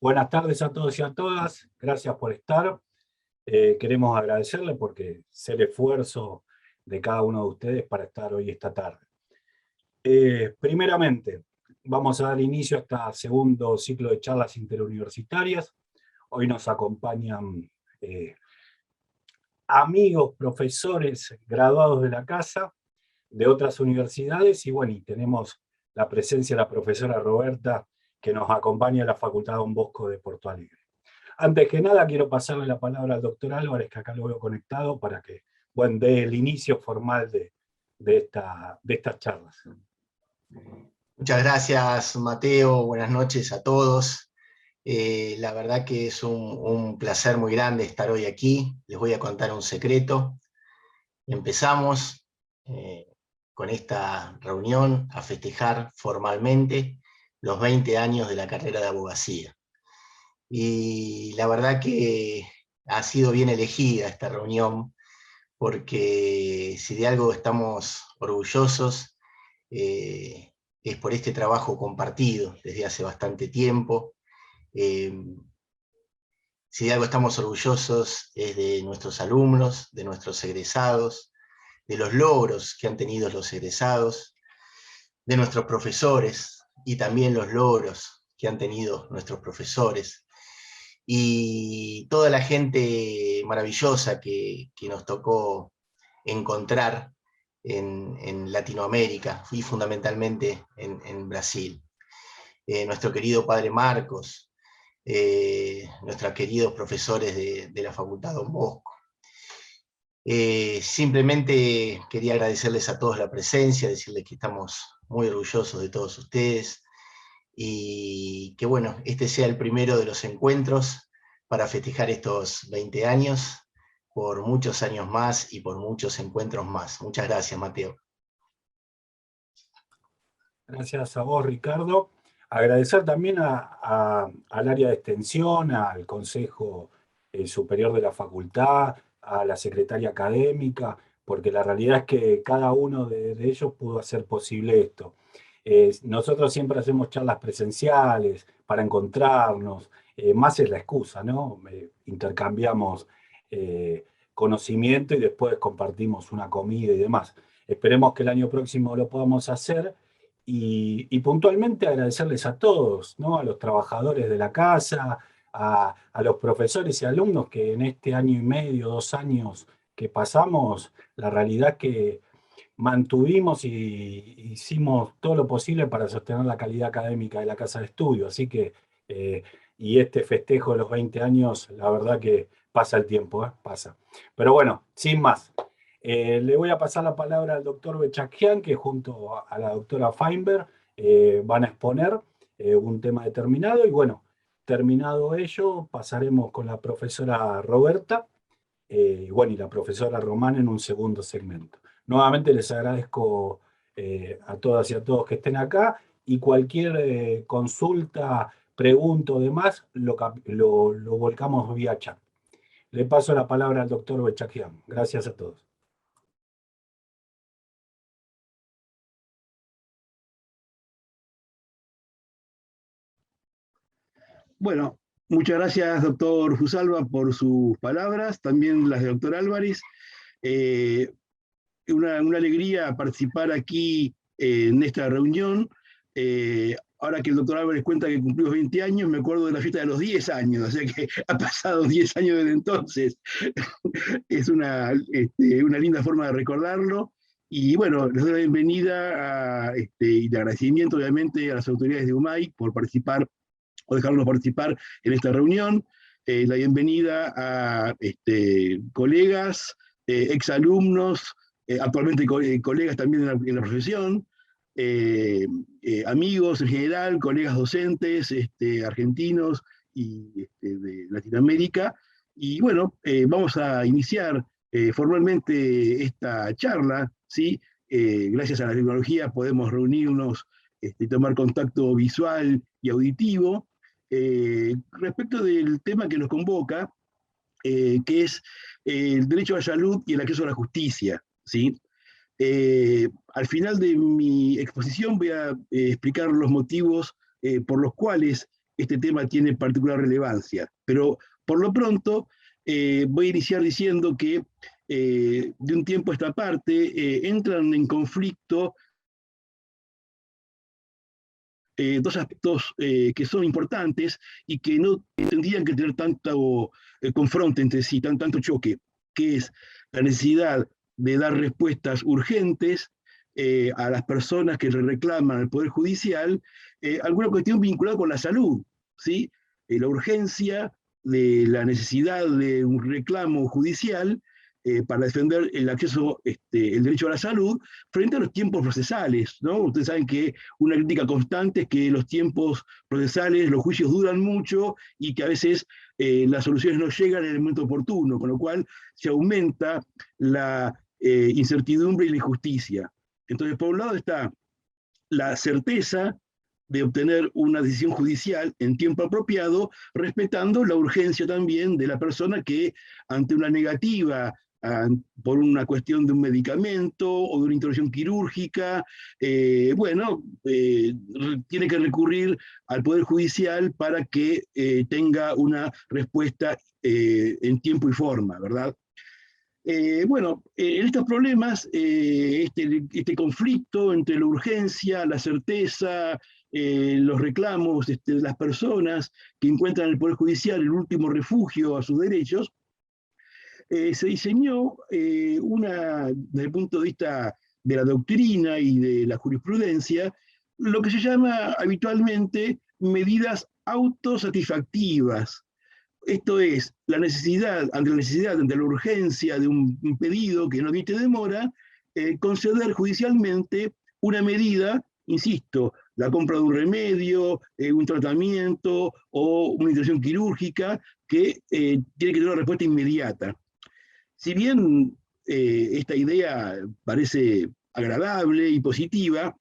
Buenas tardes a todos y a todas. Gracias por estar. Queremos agradecerle porque es el esfuerzo de cada uno de ustedes para estar hoy esta tarde. Primeramente, vamos a dar inicio a este segundo ciclo de charlas interuniversitarias. Hoy nos acompañan amigos, profesores graduados de la casa, de otras universidades, y bueno, y tenemos la presencia de la profesora Roberta, que nos acompaña en la Facultad Don Bosco de Porto Alegre. Antes que nada, quiero pasarle la palabra al doctor Álvarez, que acá lo veo conectado, para que dé el inicio formal de estas charlas. Muchas gracias, Mateo. Buenas noches a todos. La verdad que es un placer muy grande estar hoy aquí. Les voy a contar un secreto. Empezamos con esta reunión a festejar formalmente los 20 años de la carrera de abogacía. Y la verdad que ha sido bien elegida esta reunión, porque si de algo estamos orgullosos, es por este trabajo compartido desde hace bastante tiempo. Si de algo estamos orgullosos es de nuestros alumnos, de nuestros egresados, de los logros que han tenido los egresados, de nuestros profesores y también los logros que han tenido nuestros profesores, y toda la gente maravillosa que nos tocó encontrar en Latinoamérica y fundamentalmente en Brasil. Nuestro querido padre Marcos, nuestros queridos profesores de la Facultad Don Bosco. Simplemente quería agradecerles a todos la presencia, decirles que estamos muy orgullosos de todos ustedes, y que bueno, este sea el primero de los encuentros para festejar estos 20 años, por muchos años más y por muchos encuentros más. Muchas gracias, Mateo. Gracias a vos, Ricardo. Agradecer también al área de extensión, al Consejo Superior de la Facultad, a la Secretaria Académica, porque la realidad es que cada uno de ellos pudo hacer posible esto. Nosotros siempre hacemos charlas presenciales para encontrarnos, más es la excusa, ¿no? Intercambiamos conocimiento y después compartimos una comida y demás. Esperemos que el año próximo lo podamos hacer. Y puntualmente agradecerles a todos, ¿no? A los trabajadores de la casa, a los profesores y alumnos que en este año y medio, 2 años que pasamos, la realidad es que mantuvimos y hicimos todo lo posible para sostener la calidad académica de la casa de estudio. Así que, y este festejo de los 20 años, la verdad que pasa el tiempo, pasa. Pero bueno, sin más. Le voy a pasar la palabra al doctor Bechakian, que junto a la doctora Feinberg van a exponer un tema determinado. Y bueno, terminado ello, pasaremos con la profesora Roberta, bueno, y la profesora Román en un segundo segmento. Nuevamente les agradezco a todas y a todos que estén acá, y cualquier consulta, pregunta o demás, lo volcamos vía chat. Le paso la palabra al doctor Bechakian. Gracias a todos. Bueno, muchas gracias, doctor Fusalva, por sus palabras, también las del doctor Álvarez. Una alegría participar aquí en esta reunión. Ahora que el doctor Álvarez cuenta que cumplió 20 años, me acuerdo de la fiesta de los 10 años, o sea que ha pasado 10 años desde entonces. Es una linda forma de recordarlo. Y bueno, les doy la bienvenida y de agradecimiento, obviamente, a las autoridades de UMAI por participar o dejarnos participar en esta reunión. La bienvenida a colegas, exalumnos, actualmente colegas también en la profesión, amigos en general, colegas docentes, argentinos y de Latinoamérica. Y bueno, vamos a iniciar formalmente esta charla, ¿sí? Gracias a la tecnología podemos reunirnos y tomar contacto visual y auditivo. Respecto del tema que nos convoca, que es el derecho a la salud y el acceso a la justicia, ¿sí? Al final de mi exposición voy a explicar los motivos por los cuales este tema tiene particular relevancia. Pero por lo pronto voy a iniciar diciendo que de un tiempo a esta parte entran en conflicto dos aspectos que son importantes y que no tendrían que tener tanto confronte entre sí, tanto choque, que es la necesidad de dar respuestas urgentes a las personas que le reclaman al Poder Judicial alguna cuestión vinculada con la salud, ¿sí? La urgencia de la necesidad de un reclamo judicial para defender el acceso, el derecho a la salud, frente a los tiempos procesales, ¿no? Ustedes saben que una crítica constante es que los tiempos procesales, los juicios duran mucho y que a veces las soluciones no llegan en el momento oportuno, con lo cual se aumenta la incertidumbre y la injusticia. Entonces, por un lado está la certeza de obtener una decisión judicial en tiempo apropiado, respetando la urgencia también de la persona que, ante una negativa por una cuestión de un medicamento o de una intervención quirúrgica, tiene que recurrir al Poder Judicial para que tenga una respuesta en tiempo y forma, ¿verdad? En estos problemas, este conflicto entre la urgencia, la certeza, los reclamos de las personas que encuentran en el Poder Judicial el último refugio a sus derechos, se diseñó desde el punto de vista de la doctrina y de la jurisprudencia, lo que se llama habitualmente medidas autosatisfactivas. Esto es, ante la urgencia de un pedido que no admite demora, conceder judicialmente una medida, insisto, la compra de un remedio, un tratamiento o una intervención quirúrgica que tiene que tener una respuesta inmediata. Si bien esta idea parece agradable y positiva,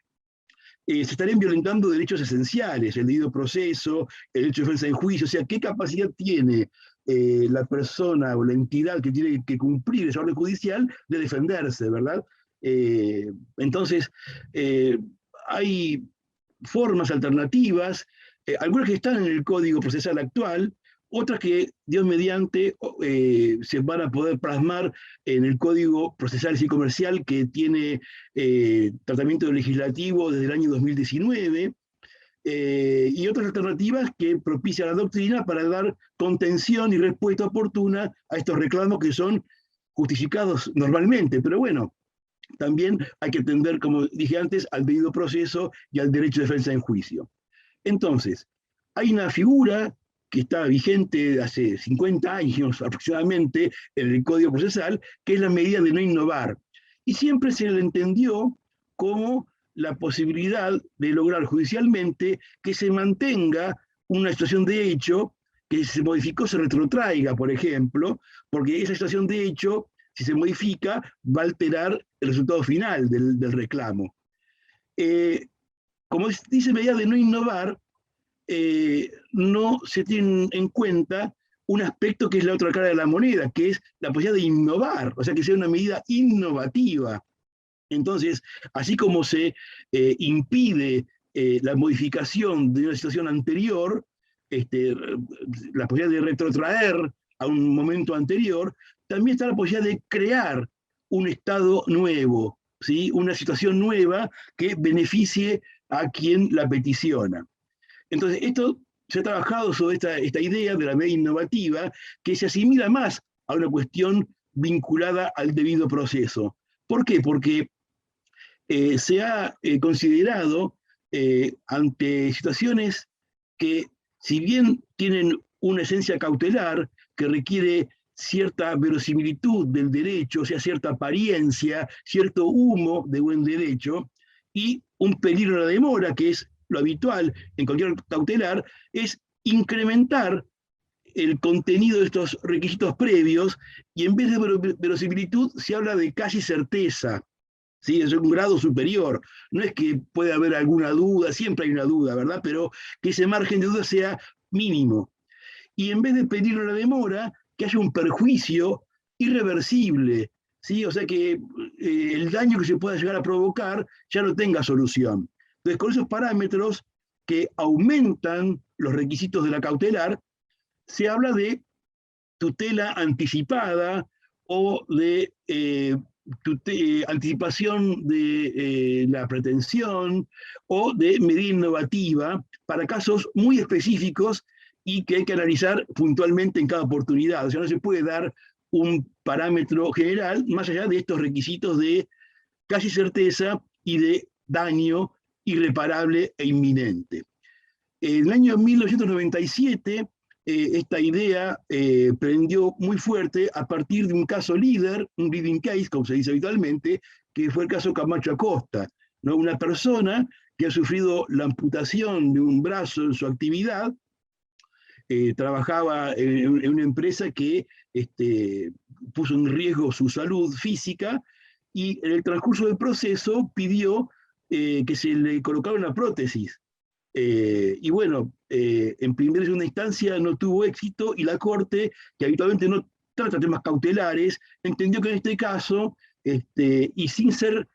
se estarían violentando derechos esenciales, el debido proceso, el derecho de defensa en juicio, o sea, ¿qué capacidad tiene la persona o la entidad que tiene que cumplir esa orden judicial de defenderse, ¿verdad? Entonces, hay formas alternativas, algunas que están en el Código Procesal actual, otras que, Dios mediante, se van a poder plasmar en el Código Procesal y Comercial, que tiene tratamiento legislativo desde el año 2019, y otras alternativas que propicia la doctrina para dar contención y respuesta oportuna a estos reclamos que son justificados normalmente. Pero bueno, también hay que atender, como dije antes, al debido proceso y al derecho de defensa en juicio. Entonces, hay una figura que está vigente hace 50 años aproximadamente en el Código Procesal, que es la medida de no innovar. Y siempre se le entendió como la posibilidad de lograr judicialmente que se mantenga una situación de hecho que si se modificó se retrotraiga, por ejemplo, porque esa situación de hecho, si se modifica, va a alterar el resultado final del reclamo. Como dice medida de no innovar, no se tiene en cuenta un aspecto que es la otra cara de la moneda, que es la posibilidad de innovar, o sea, que sea una medida innovativa. Entonces, así como se impide la modificación de una situación anterior, la posibilidad de retrotraer a un momento anterior, también está la posibilidad de crear un estado nuevo, ¿sí? Una situación nueva que beneficie a quien la peticiona. Entonces, esto se ha trabajado sobre esta idea de la medida innovativa que se asimila más a una cuestión vinculada al debido proceso. ¿Por qué? Porque se ha considerado ante situaciones que, si bien tienen una esencia cautelar que requiere cierta verosimilitud del derecho, o sea, cierta apariencia, cierto humo de buen derecho, y un peligro de la demora, que es lo habitual en cualquier cautelar, es incrementar el contenido de estos requisitos previos, y en vez de verosimilitud se habla de casi certeza, ¿sí? Es un grado superior. No es que pueda haber alguna duda, siempre hay una duda, ¿verdad? Pero que ese margen de duda sea mínimo. Y en vez de peligro de la demora, que haya un perjuicio irreversible, ¿sí? O sea que el daño que se pueda llegar a provocar ya no tenga solución. Entonces, con esos parámetros que aumentan los requisitos de la cautelar, se habla de tutela anticipada o de anticipación de la pretensión o de medida innovativa para casos muy específicos y que hay que analizar puntualmente en cada oportunidad. O sea, no se puede dar un parámetro general más allá de estos requisitos de casi certeza y de daño irreparable e inminente. En el año 1997, esta idea prendió muy fuerte a partir de un caso líder, un leading case, como se dice habitualmente, que fue el caso Camacho Acosta, ¿no? Una persona que ha sufrido la amputación de un brazo en su actividad, trabajaba en una empresa que puso en riesgo su salud física y en el transcurso del proceso pidió que se le colocara una prótesis. Y bueno, en primera y segunda instancia no tuvo éxito y la Corte, que habitualmente no trata temas cautelares, entendió que en este caso, y sin ser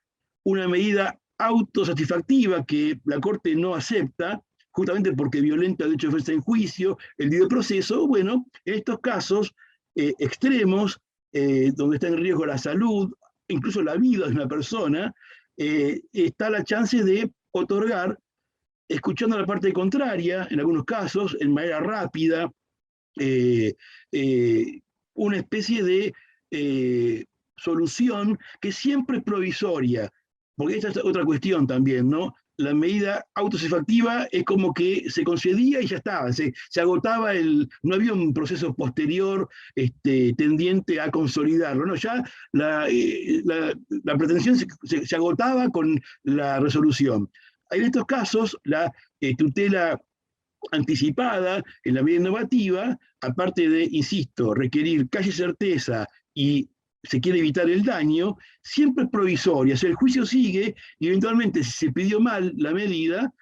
una medida autosatisfactiva que la Corte no acepta, justamente porque violenta el derecho de defensa en juicio, el debido proceso, bueno, en estos casos extremos, donde está en riesgo la salud, incluso la vida de una persona, está la chance de otorgar, escuchando a la parte contraria, en algunos casos, en manera rápida, una especie de solución que siempre es provisoria, porque esta es otra cuestión también, ¿no? La medida autosatisfactiva es como que se concedía y ya estaba, se agotaba no había un proceso posterior tendiente a consolidarlo, ¿no? Ya la pretensión se agotaba con la resolución. En estos casos, la tutela anticipada, en la medida innovativa, aparte de, insisto, requerir casi certeza y se quiere evitar el daño, siempre es provisoria. O sea, el juicio sigue y eventualmente si se pidió mal la medida,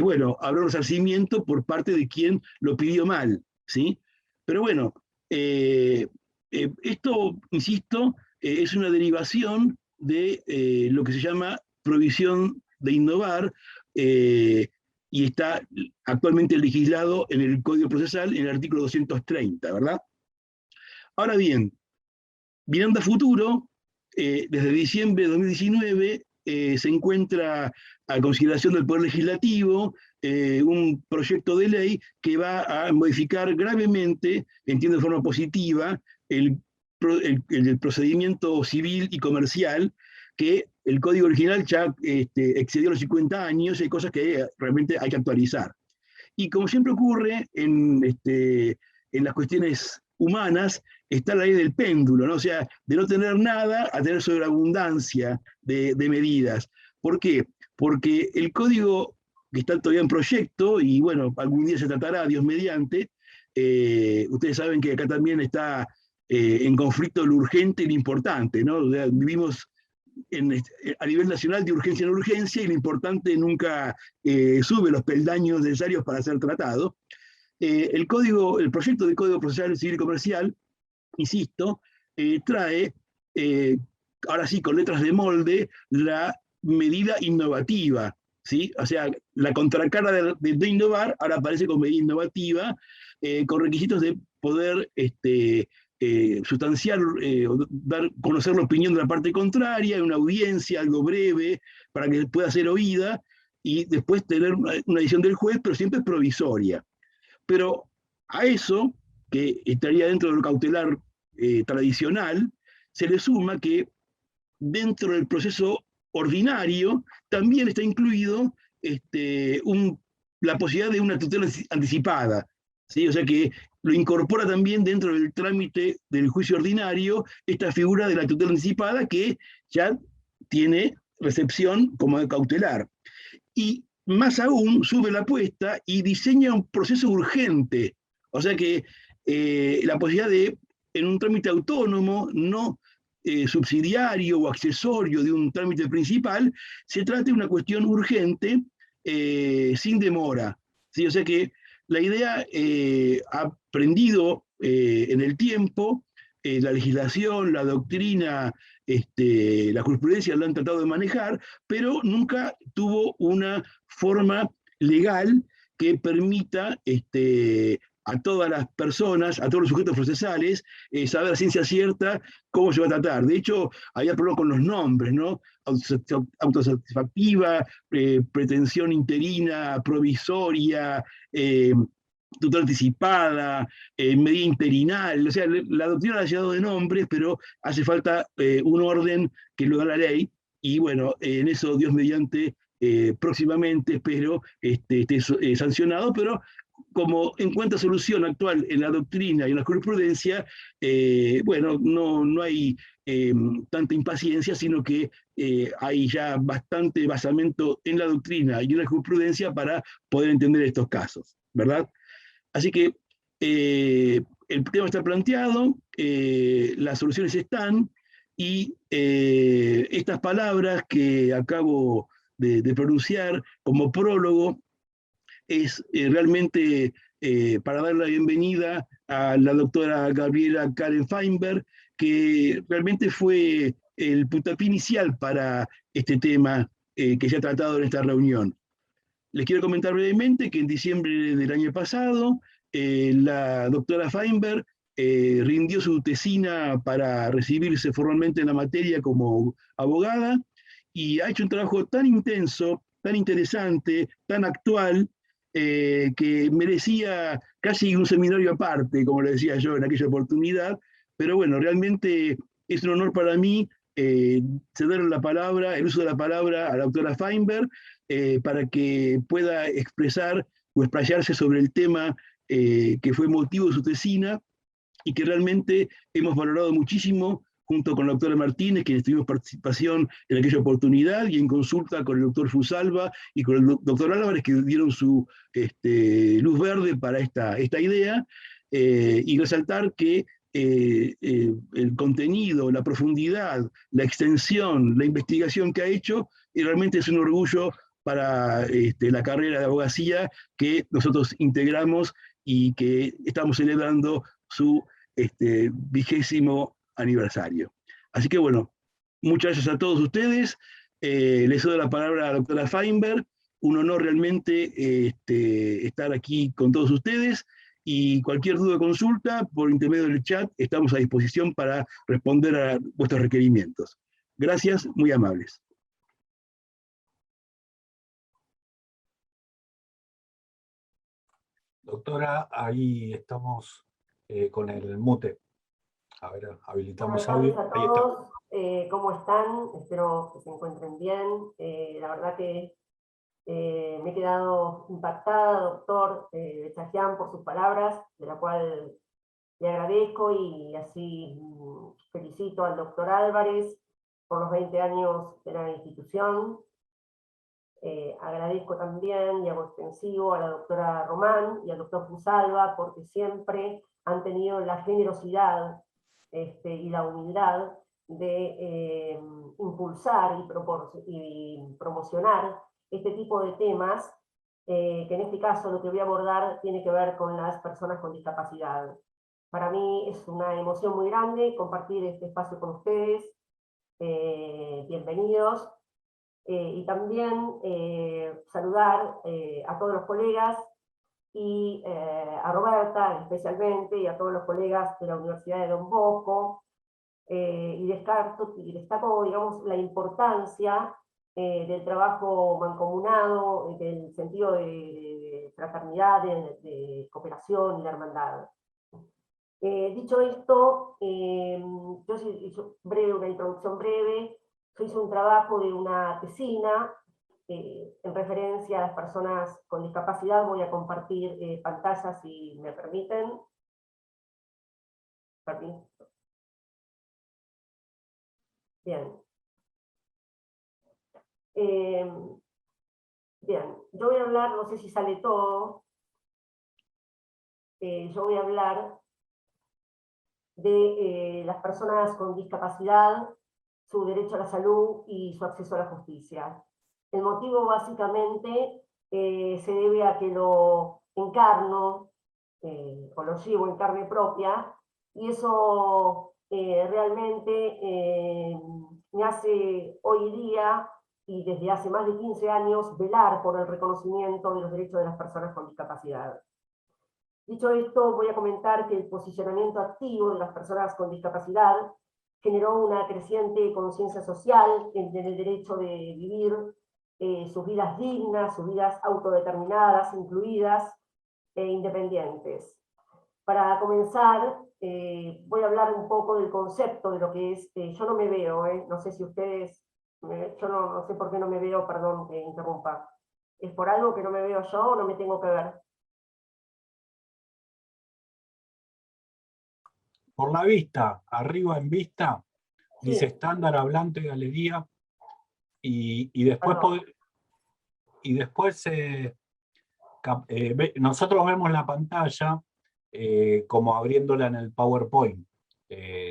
bueno, habrá un resarcimiento por parte de quien lo pidió mal, ¿sí? Pero bueno, esto, insisto, es una derivación de lo que se llama provisión de innovar, y está actualmente legislado en el Código Procesal en el artículo 230, ¿verdad? Ahora bien, mirando a futuro, desde diciembre de 2019 se encuentra a consideración del Poder Legislativo un proyecto de ley que va a modificar gravemente, entiendo de forma positiva, el procedimiento civil y comercial, que el código original ya excedió los 50 años y hay cosas que realmente hay que actualizar. Y como siempre ocurre en las cuestiones humanas, está la ley del péndulo, ¿no? O sea, de no tener nada a tener sobreabundancia de medidas. ¿Por qué? Porque el código que está todavía en proyecto, y bueno, algún día se tratará, Dios mediante, ustedes saben que acá también está en conflicto lo urgente y lo importante, ¿no? O sea, vivimos a nivel nacional de urgencia en urgencia y lo importante nunca sube los peldaños necesarios para ser tratado. El proyecto de Código Procesal Civil y Comercial, insisto, trae, ahora sí, con letras de molde, la medida innovativa, ¿sí? O sea, la contracara de innovar ahora aparece como medida innovativa, con requisitos de poder sustanciar, conocer la opinión de la parte contraria, una audiencia, algo breve, para que pueda ser oída, y después tener una decisión del juez, pero siempre provisoria. Pero a eso, que estaría dentro de lo cautelar tradicional, se le suma que dentro del proceso ordinario también está incluido la posibilidad de una tutela anticipada, ¿sí? O sea que lo incorpora también dentro del trámite del juicio ordinario esta figura de la tutela anticipada que ya tiene recepción como cautelar. Y más aún sube la apuesta y diseña un proceso urgente, o sea que la posibilidad de, en un trámite autónomo, no subsidiario o accesorio de un trámite principal, se trata de una cuestión urgente sin demora, ¿sí? O sea que la idea ha aprendido en el tiempo, la legislación, la doctrina, la jurisprudencia lo han tratado de manejar, pero nunca tuvo una forma legal que permita a todas las personas, a todos los sujetos procesales, saber a ciencia cierta cómo se va a tratar. De hecho, había problemas con los nombres, ¿no? Autosatisfactiva, pretensión interina, provisoria, tutor anticipada, medida interinal. O sea, la doctrina ha llenado de nombres, pero hace falta un orden que lo da la ley, y bueno, en eso Dios mediante, próximamente espero esté sancionado, pero como encuentra solución actual en la doctrina y en la jurisprudencia, bueno, no hay tanta impaciencia, sino que hay ya bastante basamento en la doctrina y en la jurisprudencia para poder entender estos casos, ¿verdad? Así que el tema está planteado, las soluciones están, y estas palabras que acabo de pronunciar como prólogo es realmente para dar la bienvenida a la doctora Gabriela Karen Feinberg, que realmente fue el puntapié inicial para este tema que se ha tratado en esta reunión. Les quiero comentar brevemente que en diciembre del año pasado, la doctora Feinberg rindió su tesina para recibirse formalmente en la materia como abogada, y ha hecho un trabajo tan intenso, tan interesante, tan actual, que merecía casi un seminario aparte, como le decía yo en aquella oportunidad. Pero bueno, realmente es un honor para mí ceder la palabra, el uso de la palabra a la doctora Feinberg, para que pueda expresar o explayarse sobre el tema que fue motivo de su tesina, y que realmente hemos valorado muchísimo junto con la doctora Martínez, quienes tuvimos participación en aquella oportunidad, y en consulta con el doctor Fusalva y con el doctor Álvarez, que dieron su luz verde para esta idea, y resaltar que el contenido, la profundidad, la extensión, la investigación que ha hecho, y realmente es un orgullo para la carrera de abogacía que nosotros integramos y que estamos celebrando su 20º aniversario. Así que bueno, muchas gracias a todos ustedes. Les doy la palabra a la doctora Feinberg. Un honor realmente estar aquí con todos ustedes, y cualquier duda o consulta por intermedio del chat estamos a disposición para responder a vuestros requerimientos. Gracias, muy amables. Doctora, ahí estamos con el mute. A ver, habilitamos Buenas tardes audio. a Ahí está. todos. ¿Cómo están? Espero que se encuentren bien. La verdad que me he quedado impactada, doctor Bechajian, por sus palabras, de la cual le agradezco, y así felicito al doctor Álvarez por los 20 años de la institución. Agradezco también y hago extensivo a la doctora Román y al doctor Fusalva, porque siempre han tenido la generosidad y la humildad de impulsar y promocionar este tipo de temas, que en este caso lo que voy a abordar tiene que ver con las personas con discapacidad. Para mí es una emoción muy grande compartir este espacio con ustedes. Bienvenidos. Y también saludar a todos los colegas, y a Roberta especialmente, y a todos los colegas de la Universidad de Don Bosco, y destaco, digamos, la importancia del trabajo mancomunado, en el sentido de fraternidad, de cooperación y de hermandad. Dicho esto, yo hice una introducción breve. Yo hice un trabajo de una tesina en referencia a las personas con discapacidad. Voy a compartir pantalla, si me permiten. Bien. Bien, yo voy a hablar, no sé si sale todo, yo voy a hablar de las personas con discapacidad, su derecho a la salud y su acceso a la justicia. El motivo básicamente se debe a que lo encarno, o lo llevo en carne propia, y eso realmente me hace hoy día y desde hace más de 15 años velar por el reconocimiento de los derechos de las personas con discapacidad. Dicho esto, voy a comentar que el posicionamiento activo de las personas con discapacidad generó una creciente conciencia social en el derecho de vivir sus vidas dignas, sus vidas autodeterminadas, incluidas e independientes. Para comenzar, voy a hablar un poco del concepto de lo que es, yo no me veo, no sé si ustedes, yo no sé por qué no me veo, perdón que interrumpa. ¿Es por algo que no me veo yo o no me tengo que ver? Por la vista, arriba en vista, Sí. dice estándar, hablante, galería, y después, nosotros vemos la pantalla como abriéndola en el PowerPoint.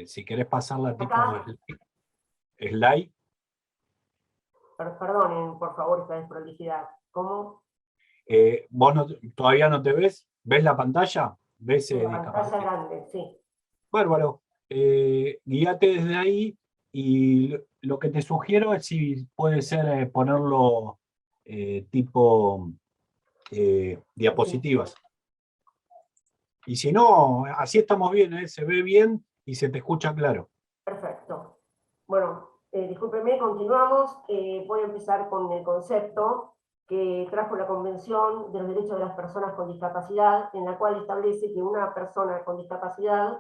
Si querés pasarla tipo slide. Perdonen, por favor, esta desprolijidad. ¿Cómo? ¿Vos todavía no te ves? ¿Ves la pantalla? ¿Ves La pantalla discapacidad? grande, sí. Bárbaro. Guíate desde ahí y lo que te sugiero es si puede ser ponerlo tipo diapositivas. Y si no, así estamos bien, se ve bien y se te escucha claro. Perfecto. Bueno, discúlpeme, continuamos. Voy a empezar con el concepto que trajo la Convención de los Derechos de las Personas con Discapacidad, en la cual establece que una persona con discapacidad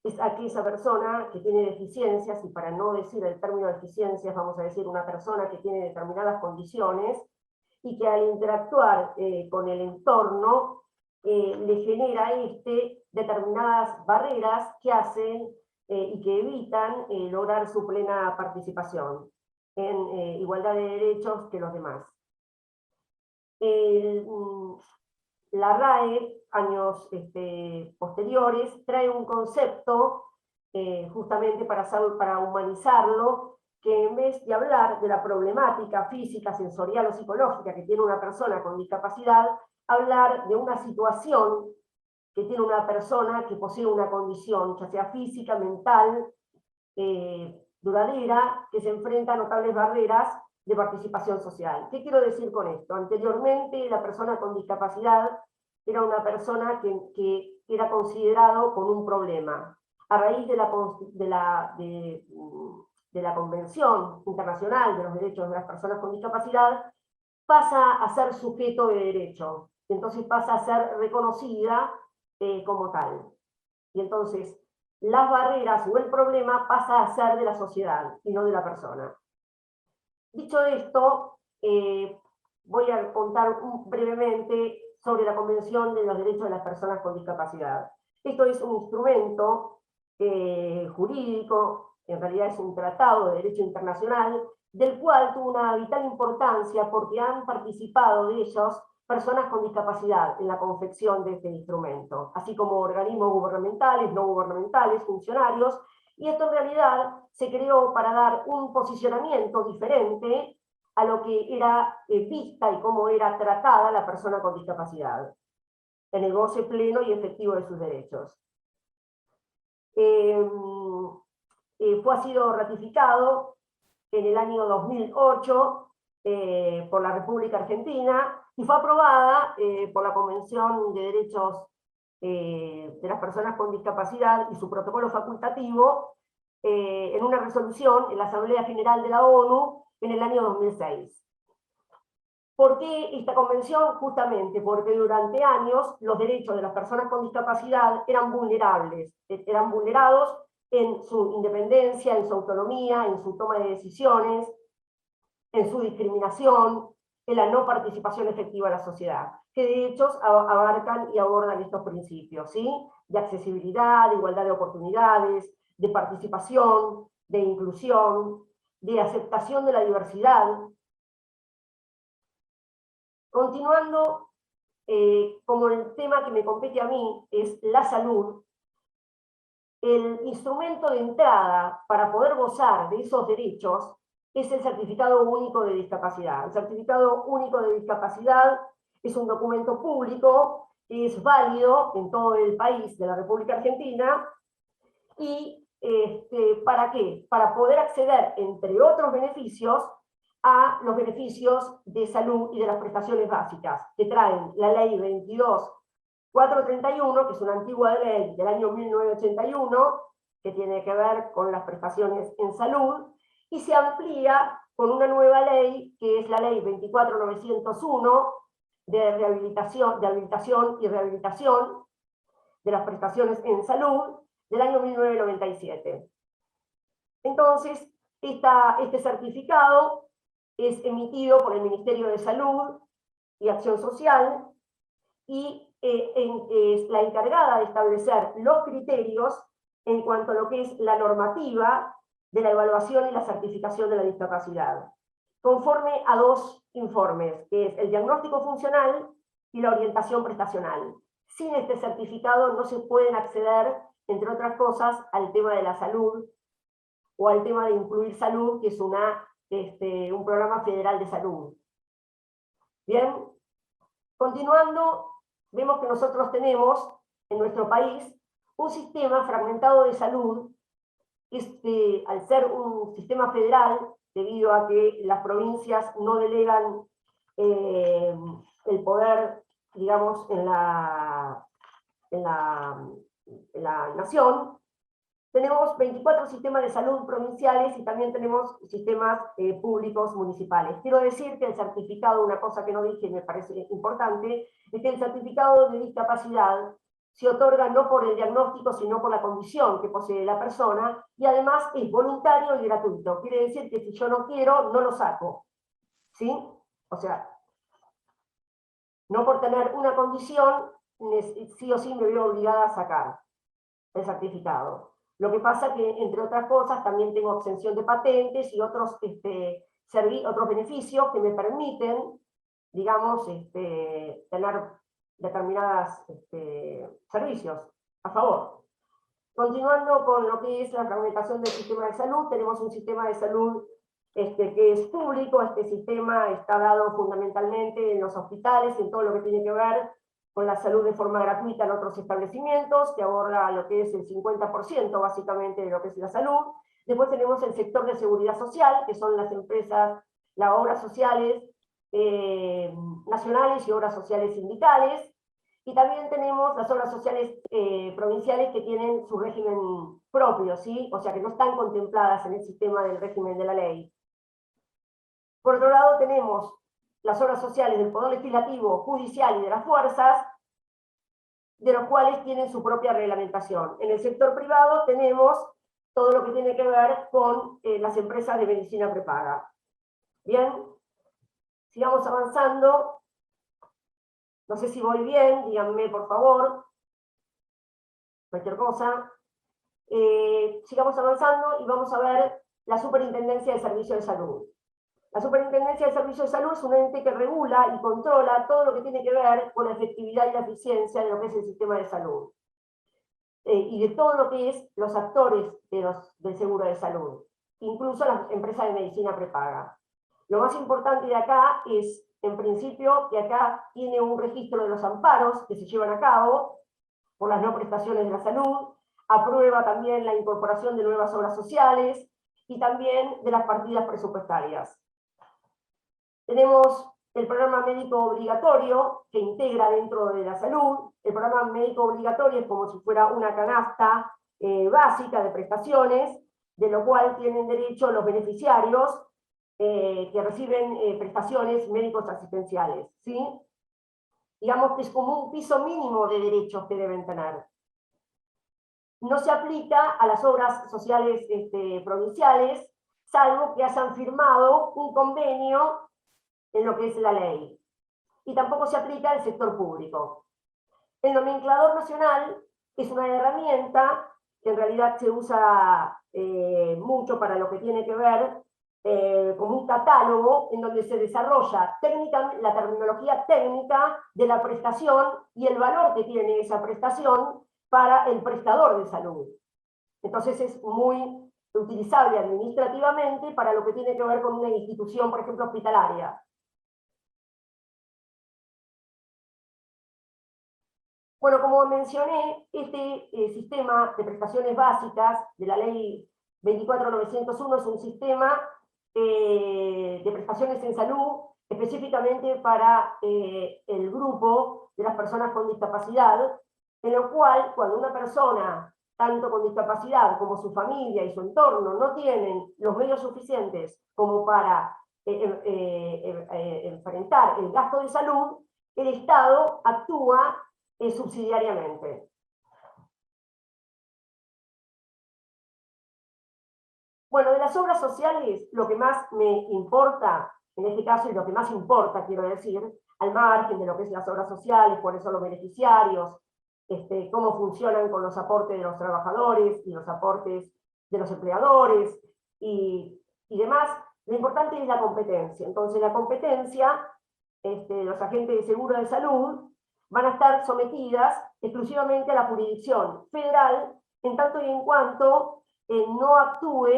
es aquella persona que tiene deficiencias, y para no decir el término deficiencias, vamos a decir una persona que tiene determinadas condiciones, y que al interactuar con el entorno, le genera determinadas barreras que hacen y que evitan lograr su plena participación en igualdad de derechos que los demás. La RAE, años posteriores, trae un concepto justamente para humanizarlo, que en vez de hablar de la problemática física, sensorial o psicológica que tiene una persona con discapacidad, hablar de una situación que tiene una persona que posee una condición, ya sea física, mental, duradera, que se enfrenta a notables barreras de participación social. ¿Qué quiero decir con esto? Anteriormente, la persona con discapacidad era una persona que era considerado con un problema. A raíz de la Convención Internacional de los Derechos de las Personas con Discapacidad, pasa a ser sujeto de derecho, entonces pasa a ser reconocida como tal. Y entonces las barreras o el problema pasa a ser de la sociedad y no de la persona. Dicho esto, voy a contar brevemente sobre la Convención de los Derechos de las Personas con Discapacidad. Esto es un instrumento jurídico, en realidad es un tratado de derecho internacional, del cual tuvo una vital importancia porque han participado de ellos personas con discapacidad en la confección de este instrumento, así como organismos gubernamentales, no gubernamentales, funcionarios, y esto en realidad se creó para dar un posicionamiento diferente a lo que era vista y cómo era tratada la persona con discapacidad, en el goce pleno y efectivo de sus derechos. Ha sido ratificado en el año 2008 por la República Argentina y fue aprobada por la Convención de Derechos de las Personas con Discapacidad y su protocolo facultativo en una resolución en la Asamblea General de la ONU en el año 2006. ¿Por qué esta convención? Justamente porque durante años los derechos de las personas con discapacidad eran vulnerables, eran vulnerados en su independencia, en su autonomía, en su toma de decisiones, en su discriminación, en la no participación efectiva de la sociedad, que de hecho abarcan y abordan estos principios, ¿sí? De accesibilidad, de igualdad de oportunidades, de participación, de inclusión, de aceptación de la diversidad. Continuando, como el tema que me compete a mí es la salud, el instrumento de entrada para poder gozar de esos derechos es el Certificado Único de Discapacidad. El Certificado Único de Discapacidad es un documento público que es válido en todo el país de la República Argentina. ¿Y para qué? Para poder acceder, entre otros beneficios, a los beneficios de salud y de las prestaciones básicas, que traen la ley 22.431, que es una antigua ley del año 1981, que tiene que ver con las prestaciones en salud, y se amplía con una nueva ley, que es la ley 24.901, de habilitación y rehabilitación de las prestaciones en salud, del año 1997. Entonces, este certificado es emitido por el Ministerio de Salud y Acción Social, y es la encargada de establecer los criterios en cuanto a lo que es la normativa de la evaluación y la certificación de la discapacidad, conforme a dos informes, que es el diagnóstico funcional y la orientación prestacional. Sin este certificado no se pueden acceder, entre otras cosas, al tema de la salud o al tema de incluir salud, que es un programa federal de salud. Bien, continuando, vemos que nosotros tenemos en nuestro país un sistema fragmentado de salud, al ser un sistema federal, debido a que las provincias no delegan el poder, digamos, en la nación, tenemos 24 sistemas de salud provinciales y también tenemos sistemas públicos municipales. Quiero decir que el certificado, una cosa que no dije y me parece importante, es que el certificado de discapacidad se otorga no por el diagnóstico, sino por la condición que posee la persona, y además es voluntario y gratuito. Quiere decir que si yo no quiero, no lo saco. ¿Sí? O sea, no por tener una condición, sí o sí me veo obligada a sacar el certificado. Lo que pasa que, entre otras cosas, también tengo exención de patentes y otros beneficios que me permiten, digamos, tener determinados servicios a favor. Continuando con lo que es la fragmentación del sistema de salud, tenemos un sistema de salud que es público. Este sistema está dado fundamentalmente en los hospitales, en todo lo que tiene que ver con la salud de forma gratuita en otros establecimientos, que aborda lo que es el 50% básicamente de lo que es la salud. Después tenemos el sector de seguridad social, que son las empresas, las obras sociales nacionales y obras sociales sindicales. Y también tenemos las obras sociales provinciales, que tienen su régimen propio, ¿sí? O sea, que no están contempladas en el sistema del régimen de la ley. Por otro lado, tenemos las obras sociales del Poder Legislativo, Judicial y de las fuerzas, de los cuales tienen su propia reglamentación. En el sector privado tenemos todo lo que tiene que ver con las empresas de medicina prepaga. Bien, sigamos avanzando. No sé si voy bien, díganme por favor, cualquier cosa. Sigamos avanzando y vamos a ver la Superintendencia de Servicios de Salud. La Superintendencia de Servicios de Salud es un ente que regula y controla todo lo que tiene que ver con la efectividad y la eficiencia de lo que es el sistema de salud. Y de todo lo que es los actores del seguro de salud, incluso las empresas de medicina prepaga. Lo más importante de acá es, en principio, que acá tiene un registro de los amparos que se llevan a cabo por las no prestaciones de la salud, aprueba también la incorporación de nuevas obras sociales y también de las partidas presupuestarias. Tenemos el programa médico obligatorio, que integra dentro de la salud. El programa médico obligatorio es como si fuera una canasta básica de prestaciones, de lo cual tienen derecho los beneficiarios que reciben prestaciones médicos asistenciales, ¿sí? Digamos que es como un piso mínimo de derechos que deben tener. No se aplica a las obras sociales provinciales, salvo que hayan firmado un convenio en lo que es la ley. Y tampoco se aplica al sector público. El nomenclador nacional es una herramienta que en realidad se usa mucho para lo que tiene que ver como un catálogo en donde se desarrolla la terminología técnica de la prestación y el valor que tiene esa prestación para el prestador de salud. Entonces es muy utilizable administrativamente para lo que tiene que ver con una institución, por ejemplo, hospitalaria. Bueno, como mencioné, este sistema de prestaciones básicas de la ley 24.901 es un sistema de prestaciones en salud, específicamente para el grupo de las personas con discapacidad, en lo cual, cuando una persona, tanto con discapacidad como su familia y su entorno, no tienen los medios suficientes como para enfrentar el gasto de salud, el Estado actúa subsidiariamente. Bueno, de las obras sociales, lo que más me importa, en este caso, y lo que más importa, quiero decir, al margen de lo que es las obras sociales, cuáles son los beneficiarios, cómo funcionan con los aportes de los trabajadores y los aportes de los empleadores y demás, lo importante es la competencia. Entonces, la competencia, los agentes de seguro de salud van a estar sometidas exclusivamente a la jurisdicción federal, en tanto y en cuanto no actúe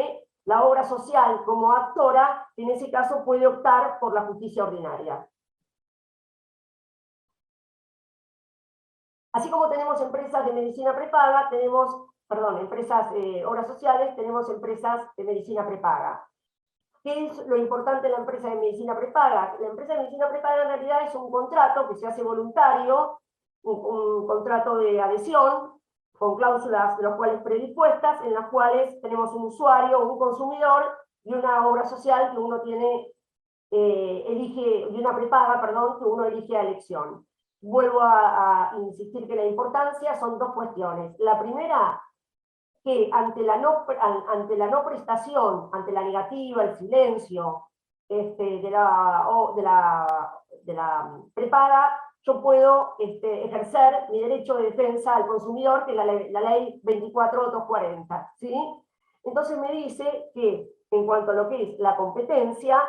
la obra social como actora, en ese caso puede optar por la justicia ordinaria. Así como tenemos empresas de medicina prepaga, empresas obras sociales, tenemos empresas de medicina prepaga. ¿Qué es lo importante de la empresa de medicina prepaga? La empresa de medicina prepaga en realidad es un contrato que se hace voluntario, un contrato de adhesión, con cláusulas de las cuales predispuestas, en las cuales tenemos un usuario, un consumidor, y una obra social que uno tiene, y una prepaga, perdón, que uno elige a elección. Vuelvo a insistir que la importancia son dos cuestiones. La primera, que ante la no prestación, ante la negativa, el silencio de la prepaga, yo puedo ejercer mi derecho de defensa al consumidor, que es la ley 24.240, ¿sí? Entonces me dice que en cuanto a lo que es la competencia,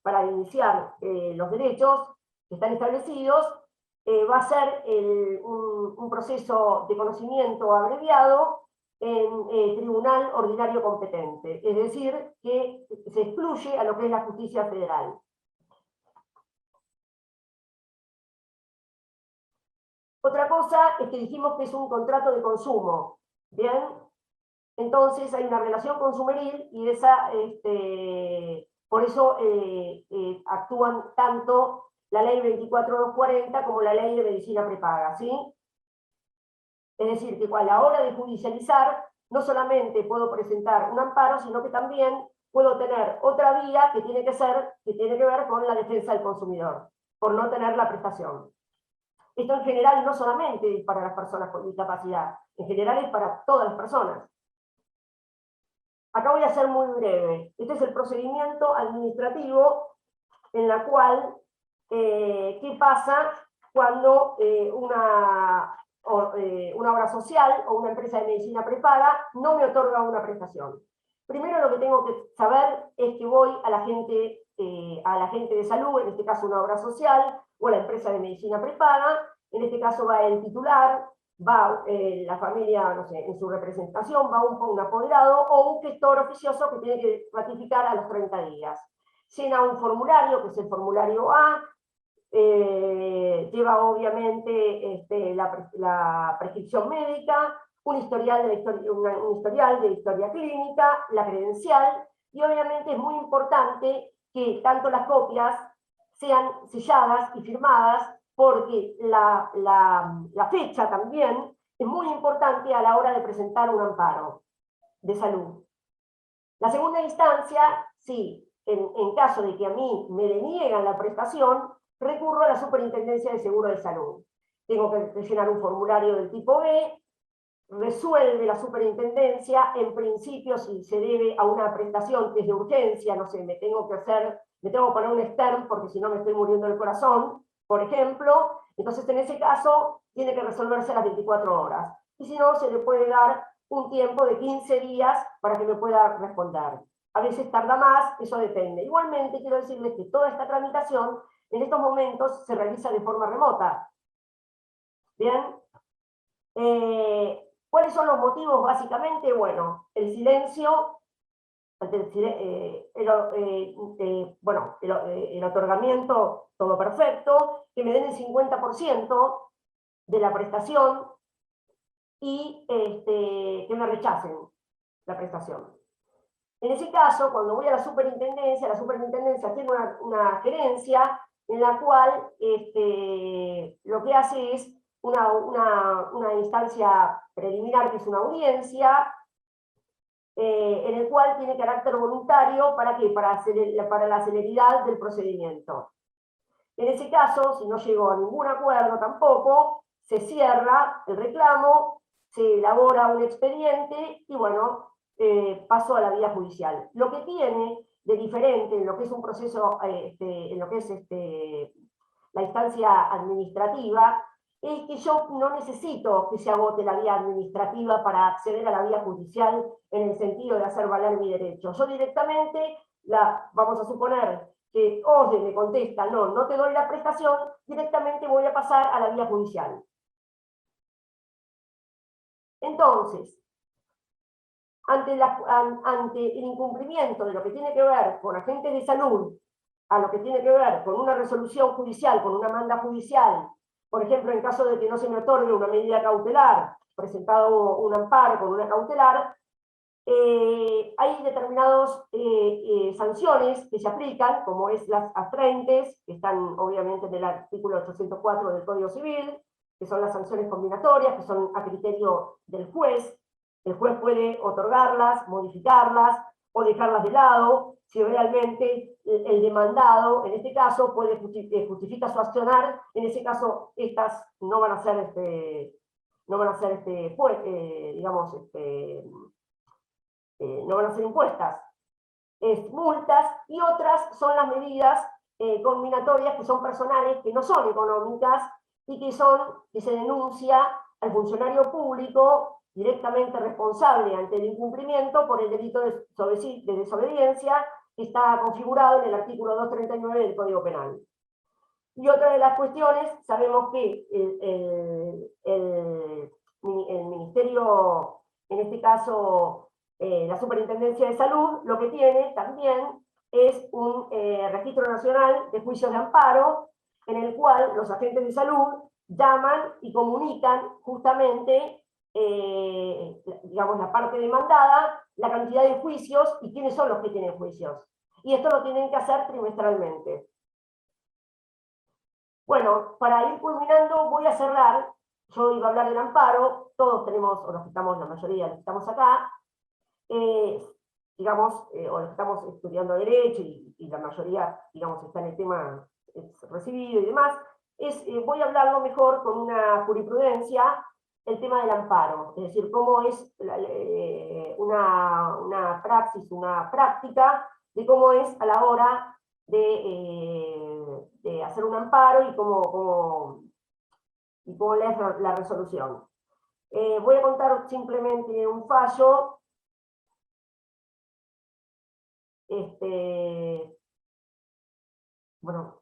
para iniciar los derechos que están establecidos, va a ser un proceso de conocimiento abreviado en tribunal ordinario competente, es decir, que se excluye a lo que es la justicia federal. Otra cosa es que dijimos que es un contrato de consumo, ¿bien? Entonces hay una relación consumeril y por eso actúan tanto la ley 24.240 como la ley de medicina prepaga, ¿sí? Es decir, que a la hora de judicializar, no solamente puedo presentar un amparo, sino que también puedo tener otra vía que tiene que ver con la defensa del consumidor, por no tener la prestación. Esto en general no solamente es para las personas con discapacidad, en general es para todas las personas. Acá voy a ser muy breve. Este es el procedimiento administrativo en la cual, ¿qué pasa cuando una obra social o una empresa de medicina prepaga no me otorga una prestación? Primero lo que tengo que saber es que voy a la gente de salud, en este caso una obra social, o a la empresa de medicina prepaga, en este caso va el titular, va la familia, no sé, en su representación, va un apoderado o un gestor oficioso que tiene que ratificar a los 30 días. Llena un formulario, que es el formulario A, lleva obviamente la prescripción médica, un historial de historia clínica, la credencial, y obviamente es muy importante que tanto las copias sean selladas y firmadas, porque la fecha también es muy importante a la hora de presentar un amparo de salud. La segunda instancia, sí, en caso de que a mí me deniegan la prestación, recurro a la Superintendencia de Seguro de Salud. Tengo que llenar un formulario del tipo B, resuelve la superintendencia, en principio si se debe a una prestación que es de urgencia, no sé, me tengo que poner un STERN porque si no me estoy muriendo del corazón, por ejemplo, entonces en ese caso tiene que resolverse a las 24 horas. Y si no, se le puede dar un tiempo de 15 días para que me pueda responder. A veces tarda más, eso depende. Igualmente quiero decirles que toda esta tramitación en estos momentos se realiza de forma remota. ¿Bien? ¿Cuáles son los motivos básicamente? Bueno, el silencio, el otorgamiento, todo perfecto, que me den el 50% de la prestación y que me rechacen la prestación. En ese caso, cuando voy a la superintendencia tiene una gerencia en la cual lo que hace es una instancia preliminar, que es una audiencia, en el cual tiene carácter voluntario, ¿para qué? Para la celeridad del procedimiento. En ese caso, si no llegó a ningún acuerdo tampoco, se cierra el reclamo, se elabora un expediente y bueno, pasó a la vía judicial. Lo que tiene de diferente en lo que es un proceso, en lo que es la instancia administrativa, es que yo no necesito que se agote la vía administrativa para acceder a la vía judicial en el sentido de hacer valer mi derecho. Yo directamente, vamos a suponer que OSDE me contesta, no te doy la prestación, directamente voy a pasar a la vía judicial. Entonces, ante el incumplimiento de lo que tiene que ver con agentes de salud, a lo que tiene que ver con una resolución judicial, con una manda judicial, por ejemplo, en caso de que no se me otorgue una medida cautelar, presentado un amparo con una cautelar, hay determinadas sanciones que se aplican, como es las astrentes, que están obviamente en el artículo 804 del Código Civil, que son las sanciones combinatorias, que son a criterio del juez. El juez puede otorgarlas, modificarlas o dejarlas de lado, si realmente el demandado, en este caso, justifica su accionar. En ese caso, estas no van a ser, no van a ser no van a ser impuestas, multas, y otras son las medidas combinatorias, que son personales, que no son económicas, y que se denuncia al funcionario público directamente responsable ante el incumplimiento por el delito de desobediencia, que está configurado en el artículo 239 del Código Penal. Y otra de las cuestiones, sabemos que el Ministerio, en este caso la Superintendencia de Salud, lo que tiene también es un registro nacional de juicios de amparo, en el cual los agentes de salud llaman y comunican justamente, digamos, la parte demandada, la cantidad de juicios y quiénes son los que tienen juicios. Y esto lo tienen que hacer trimestralmente. Bueno, para ir culminando, voy a cerrar. Yo iba a hablar del amparo, todos tenemos, o los que estamos, la mayoría de los que estamos acá, digamos, o los que estamos estudiando Derecho, y la mayoría, digamos, está en el tema recibido y demás, voy a hablarlo mejor con una jurisprudencia, el tema del amparo, es decir, cómo es una praxis, una práctica, de cómo es a la hora de hacer un amparo y cómo lees la resolución. Voy a contar simplemente un fallo. Bueno,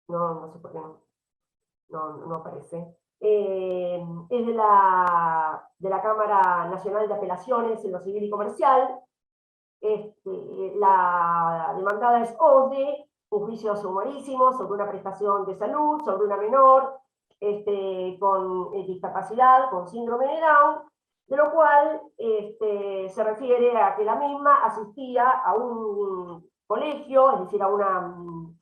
no sé por qué no aparece. Es de la Cámara Nacional de Apelaciones en lo Civil y Comercial. La demandada es OSDE, un juicio sumarísimo sobre una prestación de salud, sobre una menor con discapacidad, con síndrome de Down, de lo cual se refiere a que la misma asistía a un colegio, es decir, a un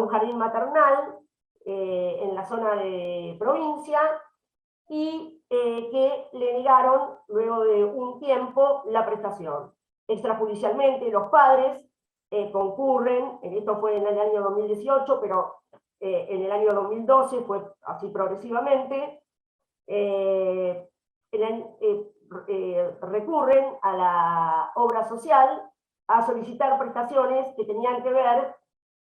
jardín maternal en la zona de provincia, y que le negaron luego de un tiempo la prestación. Extrajudicialmente los padres concurren, esto fue en el año 2018, pero en el año 2012 fue así progresivamente, recurren a la obra social a solicitar prestaciones que tenían que ver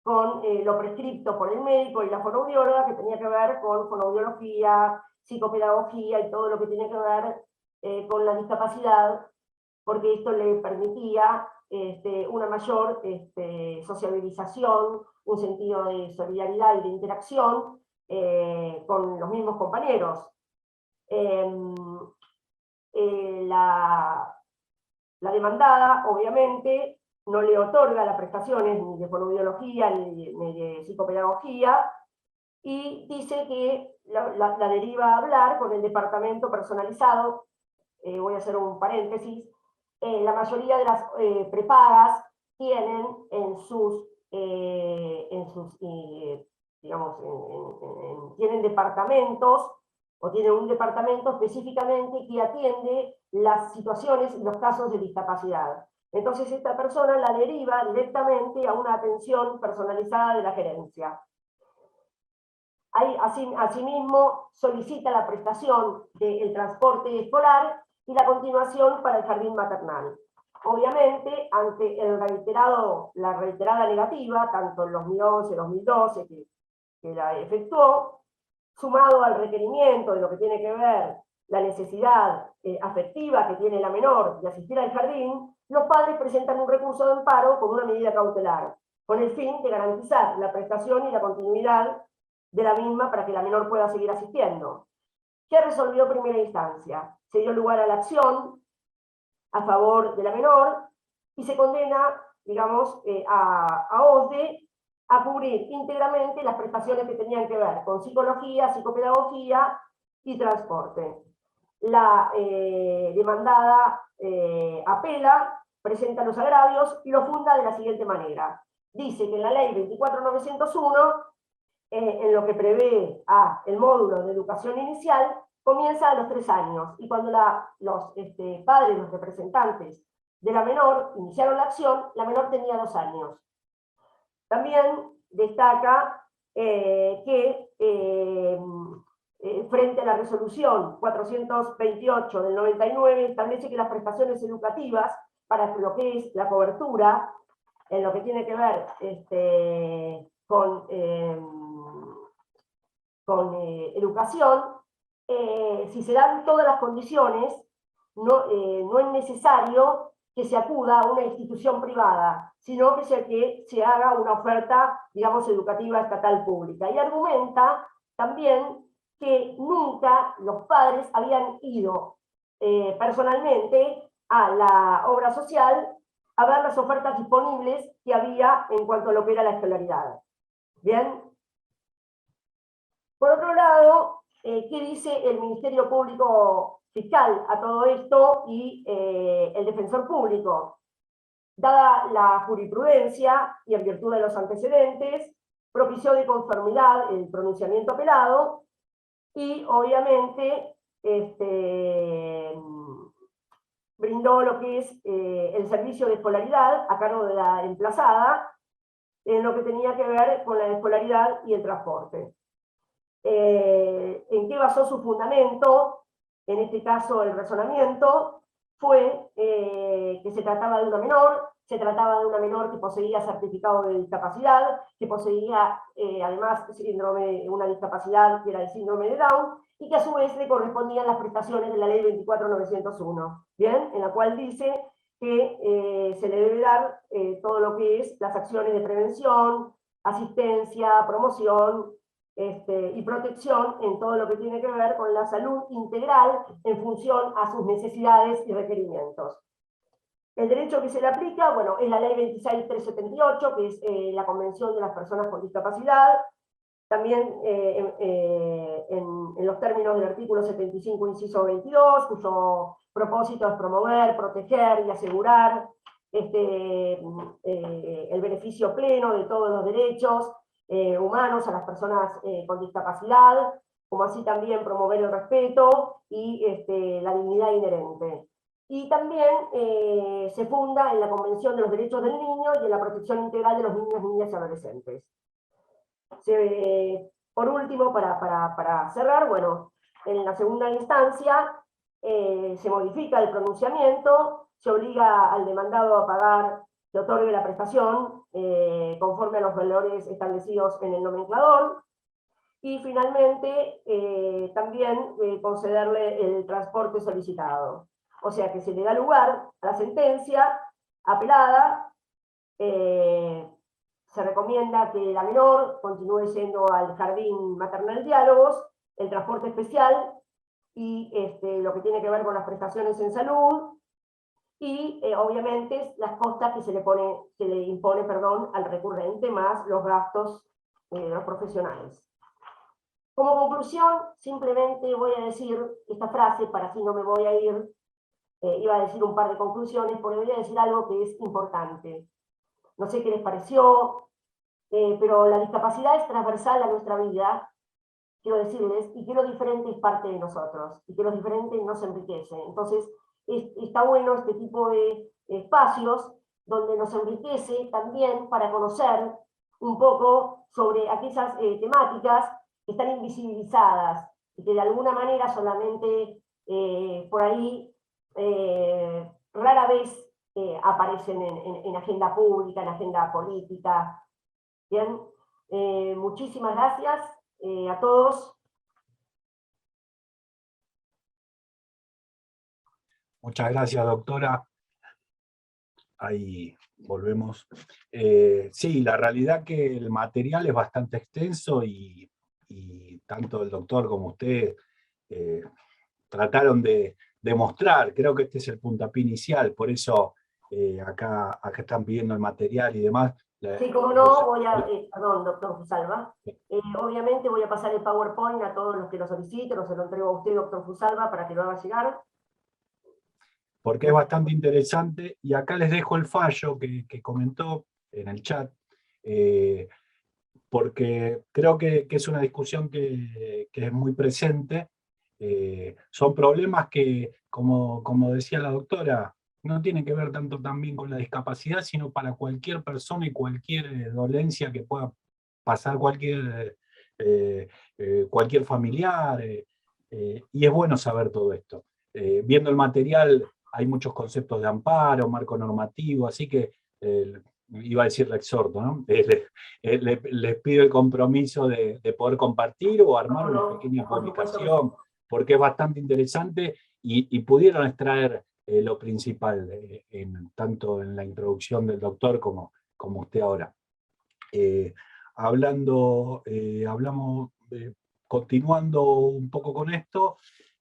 con lo prescripto por el médico y la fonoaudióloga, que tenía que ver con fonoaudiología, psicopedagogía y todo lo que tiene que ver con la discapacidad, porque esto le permitía una mayor sociabilización, un sentido de solidaridad y de interacción con los mismos compañeros. La demandada, obviamente, no le otorga las prestaciones ni de fonoaudiología ni de psicopedagogía, y dice que la deriva a hablar con el departamento personalizado. Voy a hacer un paréntesis. la mayoría de las prepagas tienen tienen departamentos, o tienen un departamento específicamente que atiende las situaciones y los casos de discapacidad. Entonces esta persona la deriva directamente a una atención personalizada de la gerencia. Asimismo, solicita la prestación del transporte escolar y la continuación para el jardín maternal. Obviamente, ante la reiterada negativa, tanto en 2011 y 2012 que la efectuó, sumado al requerimiento de lo que tiene que ver la necesidad afectiva que tiene la menor de asistir al jardín, los padres presentan un recurso de amparo con una medida cautelar, con el fin de garantizar la prestación y la continuidad de la misma para que la menor pueda seguir asistiendo. ¿Qué resolvió primera instancia? Se dio lugar a la acción a favor de la menor y se condena, digamos, a OSDE a cubrir íntegramente las prestaciones que tenían que ver con psicología, psicopedagogía y transporte. La demandada apela, presenta los agravios y lo funda de la siguiente manera. Dice que en la ley 24.901, en lo que prevé el módulo de educación inicial, comienza a los 3 años, y cuando los padres, los representantes de la menor, iniciaron la acción, la menor tenía 2 años. También destaca que frente a la resolución 428 del 99, establece que las prestaciones educativas para lo que es la cobertura, en lo que tiene que ver con educación, si se dan todas las condiciones, no es necesario que se acuda a una institución privada, sino que se haga una oferta, digamos, educativa estatal pública. Y argumenta también que nunca los padres habían ido personalmente a la obra social a ver las ofertas disponibles que había en cuanto a lo que era la escolaridad. Bien. Por otro lado, ¿qué dice el Ministerio Público Fiscal a todo esto y el Defensor Público? Dada la jurisprudencia y en virtud de los antecedentes, propició de conformidad el pronunciamiento apelado y obviamente brindó lo que es el servicio de escolaridad a cargo de la emplazada en lo que tenía que ver con la escolaridad y el transporte. ¿En qué basó su fundamento? En este caso el razonamiento fue que se trataba de una menor que poseía certificado de discapacidad, que poseía además una discapacidad que era el síndrome de Down, y que a su vez le correspondían las prestaciones de la ley 24.901, ¿bien? En la cual dice que se le debe dar todo lo que es las acciones de prevención, asistencia, promoción, y protección en todo lo que tiene que ver con la salud integral en función a sus necesidades y requerimientos. El derecho que se le aplica, bueno, es la ley 26.378, que es la Convención de las Personas con Discapacidad, también en los términos del artículo 75, inciso 22, cuyo propósito es promover, proteger y asegurar el beneficio pleno de todos los derechos humanos a las personas con discapacidad, como así también promover el respeto y la dignidad inherente. Y también se funda en la Convención de los Derechos del Niño y en la protección integral de los niños, niñas y adolescentes. Por último, para cerrar, bueno, en la segunda instancia se modifica el pronunciamiento, se obliga al demandado a pagar, que otorgue la prestación conforme a los valores establecidos en el nomenclador, y finalmente también concederle el transporte solicitado. O sea que se le da lugar a la sentencia apelada, se recomienda que la menor continúe yendo al jardín maternal Diálogos, el transporte especial y lo que tiene que ver con las prestaciones en salud, y obviamente las costas que se le impone al recurrente, más los gastos de los profesionales. Como conclusión, simplemente voy a decir esta frase, para así no me voy a ir. iba a decir un par de conclusiones, porque voy a decir algo que es importante. No sé qué les pareció, pero la discapacidad es transversal a nuestra vida, quiero decirles, y que lo diferente es parte de nosotros, y que lo diferente nos enriquece. Entonces, está bueno este tipo de espacios donde nos enriquece también para conocer un poco sobre aquellas temáticas que están invisibilizadas y que de alguna manera solamente por ahí rara vez aparecen en agenda pública, en agenda política. Bien, muchísimas gracias a todos. Muchas gracias, doctora. Ahí volvemos. Sí, la realidad que el material es bastante extenso y tanto el doctor como usted trataron de demostrar, creo que este es el puntapié inicial, por eso acá están pidiendo el material y demás. Sí, como no, voy a, perdón, doctor Fusalva, obviamente voy a pasar el PowerPoint a todos los que lo soliciten, o se lo entrego a usted, doctor Fusalva, para que lo haga llegar. Porque es bastante interesante, y acá les dejo el fallo que comentó en el chat, porque creo que es una discusión que es muy presente. Son problemas que, como decía la doctora, no tienen que ver tanto también con la discapacidad, sino para cualquier persona y cualquier dolencia que pueda pasar cualquier familiar, y es bueno saber todo esto. Viendo el material hay muchos conceptos de amparo, marco normativo, así que iba a decir le exhorto, ¿no? Les pido el compromiso de poder compartir o armar una pequeña publicación, porque es bastante interesante y pudieron extraer lo principal, tanto en la introducción del doctor como usted ahora. Continuando un poco con esto,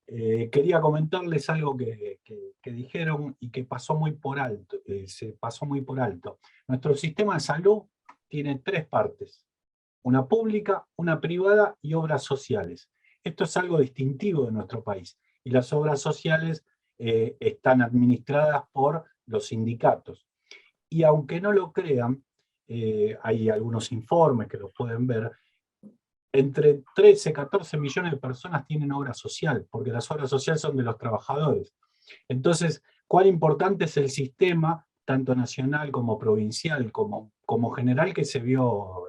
quería comentarles algo que dijeron y que pasó muy por alto, se pasó muy por alto. Nuestro sistema de salud tiene tres partes: una pública, una privada y obras sociales. Esto es algo distintivo de nuestro país, y las obras sociales están administradas por los sindicatos. Y aunque no lo crean, hay algunos informes que lo pueden ver, entre 13 y 14 millones de personas tienen obra social, porque las obras sociales son de los trabajadores. Entonces, ¿cuán importante es el sistema, tanto nacional como provincial, como general, que se vio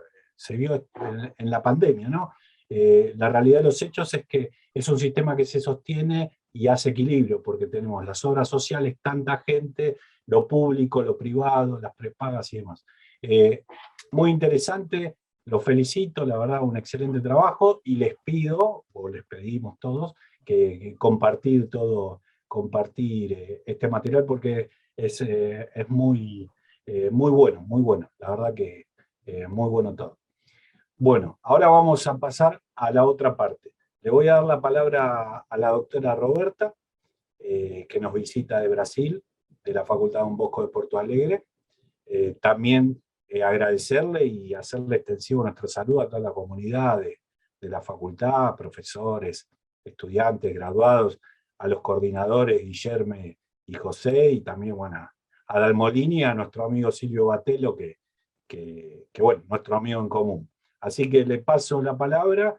en la pandemia, ¿no? La realidad de los hechos es que es un sistema que se sostiene y hace equilibrio, porque tenemos las obras sociales, tanta gente, lo público, lo privado, las prepagas y demás. Muy interesante. Los felicito, la verdad, un excelente trabajo, y les pido, o les pedimos todos, que compartir este material, porque es muy bueno, la verdad que muy bueno todo. Bueno, ahora vamos a pasar a la otra parte. Le voy a dar la palabra a la doctora Roberta, que nos visita de Brasil, de la Facultad Don Bosco de Porto Alegre. También agradecerle y hacerle extensivo nuestro saludo a toda la comunidad de la facultad, profesores, estudiantes, graduados, a los coordinadores Guillermo y José, y también, bueno, a Dalmolini y a nuestro amigo Silvio Batelo, que bueno, nuestro amigo en común. Así que le paso la palabra.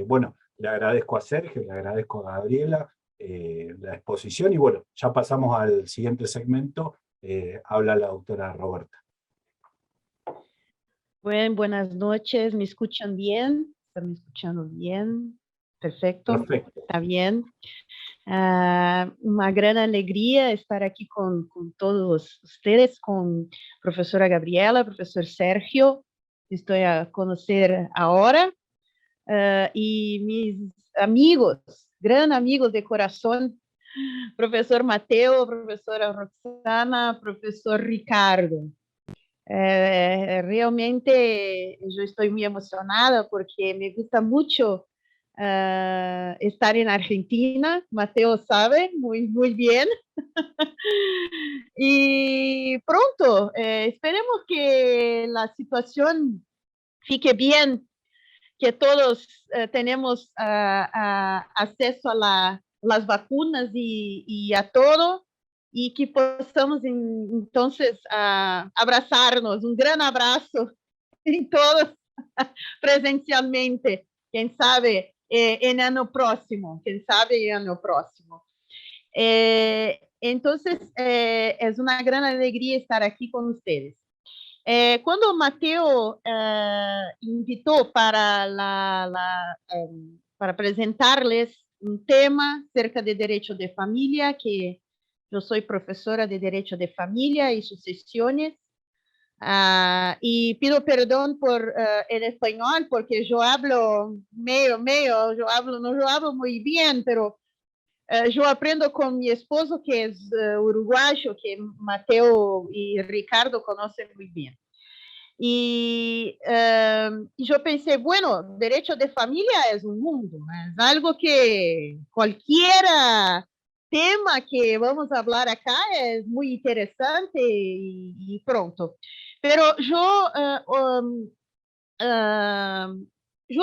Bueno, le agradezco a Sergio, le agradezco a Gabriela la exposición, y bueno, ya pasamos al siguiente segmento. Habla la doctora Roberta. Bueno, buenas noches, ¿me escuchan bien? ¿Están me escuchando bien? Perfecto. Perfecto. Está bien. Una gran alegría estar aquí con todos ustedes, con profesora Gabriela, profesor Sergio, que estoy a conocer ahora, y mis amigos, gran amigos de corazón, profesor Mateo, profesora Roxana, profesor Ricardo. Realmente yo estoy muy emocionada porque me gusta mucho estar en Argentina. Mateo sabe muy bien. Y pronto, esperemos que la situación fique bien, que todos tenemos acceso a las vacunas y a todo. y que possamos entonces abrazarnos, un gran abrazo en todos presencialmente, quién sabe en año próximo, quién sabe en año próximo. Entonces, es una gran alegría estar aquí con ustedes. Cuando Mateo invitó para presentarles un tema acerca de derecho de familia, que yo soy profesora de derecho de familia y sucesiones, y pido perdón por el español, porque yo hablo medio, yo hablo muy bien, pero yo aprendo con mi esposo, que es uruguayo, que Mateo y Ricardo conocen muy bien. Y yo pensé, bueno, derecho de familia es un mundo, es algo que cualquier tema que vamos a hablar acá es muy interesante y pronto. Pero yo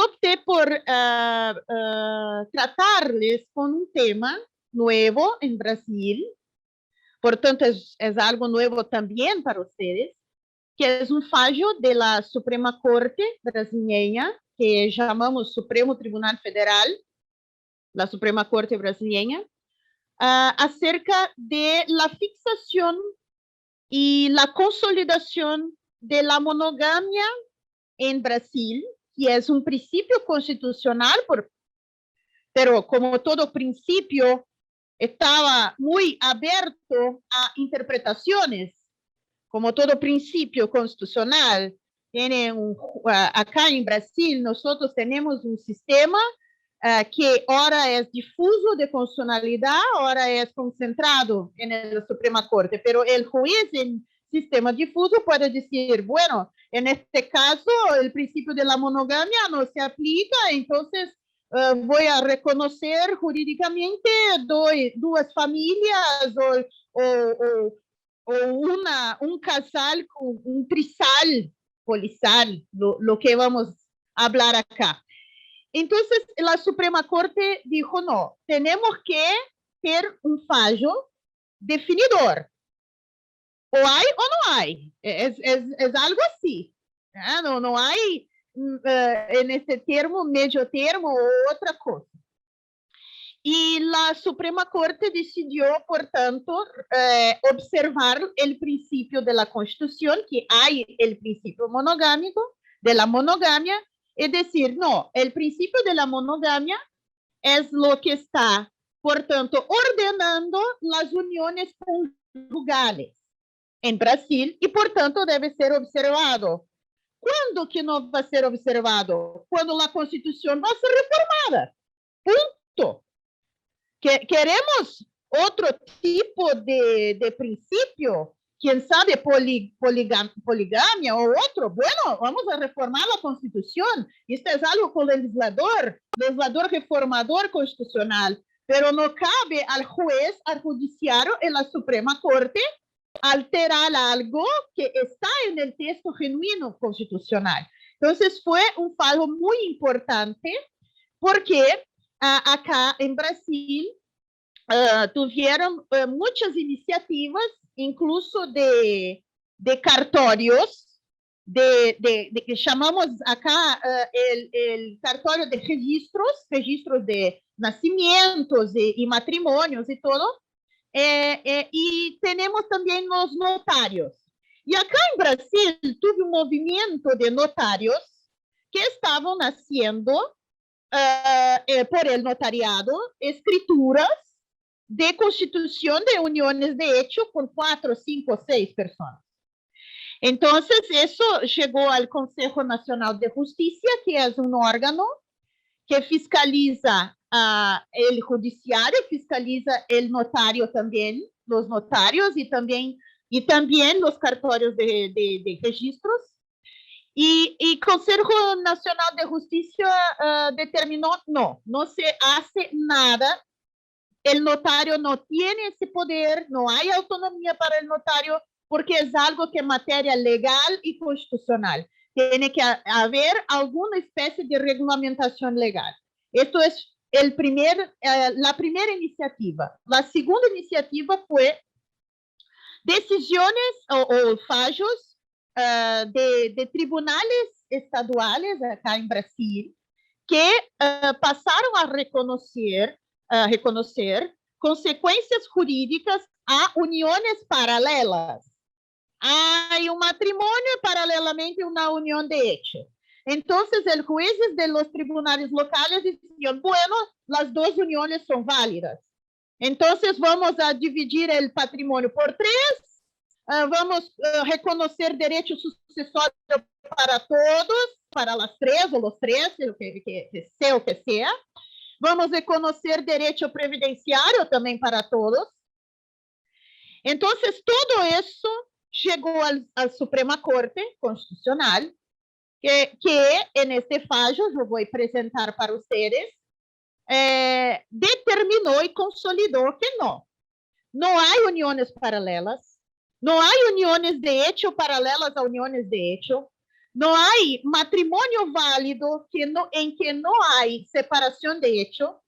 opté por tratarles con un tema nuevo en Brasil, por tanto es algo nuevo también para ustedes, que es un fallo de la Suprema Corte brasileña, que llamamos Supremo Tribunal Federal, la Suprema Corte brasileña, acerca de la fixación y la consolidación de la monogamia en Brasil, que es un principio constitucional, pero como todo principio estaba muy abierto a interpretaciones, como todo principio constitucional. Acá en Brasil nosotros tenemos un sistema que ahora es difuso de constitucionalidad, ahora es concentrado en la Suprema Corte, pero el juez en sistema difuso puede decir, bueno, en este caso el principio de la monogamia no se aplica, entonces voy a reconocer jurídicamente dos familias o un casal con un trisal policial, lo que vamos a hablar acá. Entonces, la Suprema Corte dijo, no, tenemos que ter un fallo definidor. O hay o no hay. Es algo así. No hay en este termo, medio termo o otra cosa. Y la Suprema Corte decidió, por tanto, observar el principio de la Constitución, que hay el principio monogámico, de la monogamia, es decir, no, el principio de la monogamia es lo que está, por tanto, ordenando las uniones conjugales en Brasil y, por tanto, debe ser observado. ¿Cuándo que no va a ser observado? Cuando la Constitución va a ser reformada. Punto. Queremos otro tipo de principio, quién sabe, poligamia o otro. Bueno, vamos a reformar la Constitución. Esto es algo con el legislador reformador constitucional, pero no cabe al juez, al judiciario, en la Suprema Corte, alterar algo que está en el texto genuino constitucional. Entonces fue un fallo muy importante porque acá en Brasil tuvieron muchas iniciativas, incluso de cartorios, que llamamos acá el cartorio de registros de nacimientos y matrimonios y todo, y tenemos también los notarios. Y acá en Brasil tuve un movimiento de notarios que estaban haciendo por el notariado escrituras de constitución de uniones de hecho con 4, 5, 6 personas. Entonces, eso llegó al Consejo Nacional de Justicia, que es un órgano que fiscaliza el judiciario, fiscaliza el notario también, los notarios y también los cartorios de registros. Y el Consejo Nacional de Justicia determinó, no se hace nada, el notario no tiene ese poder, no hay autonomía para el notario, porque es algo que es materia legal y constitucional. Tiene que haber alguna especie de regulamentación legal. Esto es la primera iniciativa. La segunda iniciativa fue decisiones o fallos de tribunales estaduales acá en Brasil que pasaron a reconocer consecuencias jurídicas a uniones paralelas. Hay un matrimonio paralelamente una unión de hecho. Entonces, el jueces de los tribunales locales decían, bueno, las dos uniones son válidas. Entonces, vamos a dividir el patrimonio por 3, vamos a reconocer derecho sucesorio para todos, para las 3 o los 3, sea o que sea. Vamos a reconocer derecho previdenciario también para todos. Entonces, todo eso llegó a Suprema Corte Constitucional, que en este fallo, yo voy a presentar para ustedes, determinó y consolidó que no hay uniones paralelas, no hay uniones de hecho paralelas a uniones de hecho, no hay matrimonio válido en que no hay separación de hecho,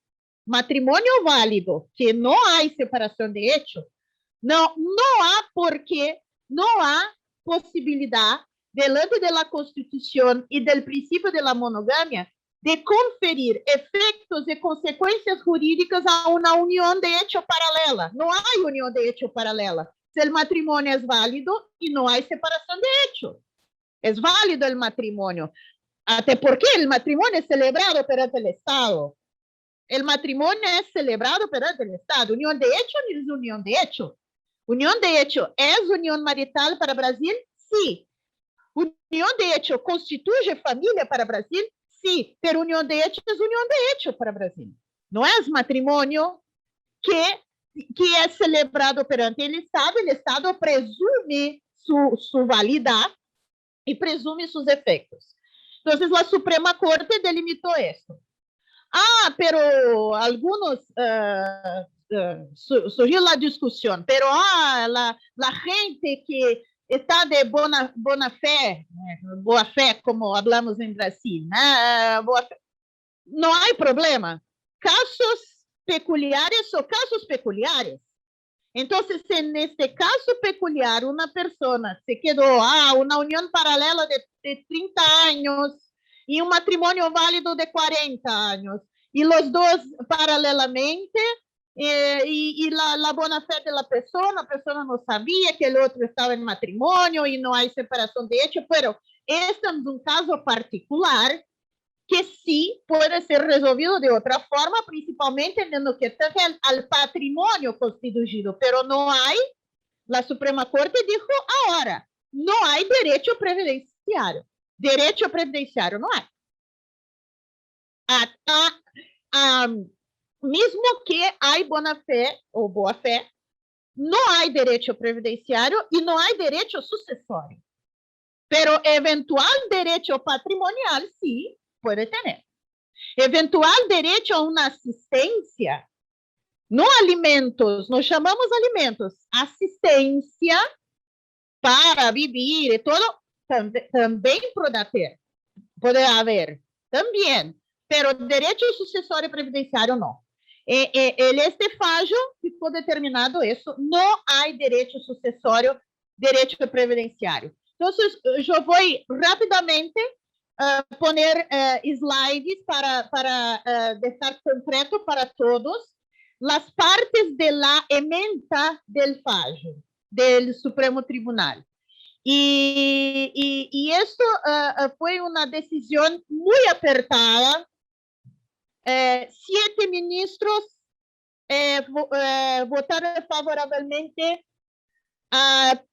matrimonio válido que no hay separación de hecho, no há porque no há posibilidad delante de la Constitución y del principio de la monogamia de conferir efectos y consecuencias jurídicas a una unión de hecho paralela. No hay unión de hecho paralela. Si el matrimonio es válido y no hay separación de hecho. Es válido el matrimonio. Até porque el matrimonio es celebrado perante el Estado. El matrimonio es celebrado perante el Estado. Unión de hecho no es unión de hecho. Unión de hecho es unión marital para Brasil? Sí. Unión de hecho constituye familia para Brasil? Sí, pero unión de hecho es unión de hecho para Brasil. No es matrimonio que es celebrado perante el Estado presume su validad y presume sus efectos. Entonces, la Suprema Corte delimitó esto. Pero algunos surgió la discusión, pero la gente que está de boa fé, como hablamos en Brasil, no hay problema. Casos peculiares son casos peculiares. Entonces, en este caso peculiar, una persona se quedó una unión paralela de 30 años y un matrimonio válido de 40 años, y los dos paralelamente, y la buena fe de la persona no sabía que el otro estaba en matrimonio y no hay separación de hecho, pero este es un caso particular que sí puede ser resolvido de otra forma, principalmente en lo que toca al patrimonio constituido, pero no hay, la Suprema Corte dijo ahora, no hay derecho previdenciario. Derecho previdenciario no hay. Mismo que hay buena fe o boa fe, no hay derecho previdenciario y no hay derecho sucesorio. Pero eventual derecho patrimonial sí puede tener. Eventual derecho a una asistencia, no alimentos, no llamamos alimentos, asistencia para vivir y todo, también puede haber, también, pero derecho sucesorio previdenciario no. Este fallo ficou determinado isso, não há direito sucessório, direito previdenciário. Então, eu vou rapidamente poner slides para deixar concreto para todos as partes da emenda del fallo del Supremo Tribunal. E isso foi uma decisão muito apertada. 7 ministros votaron favorablemente a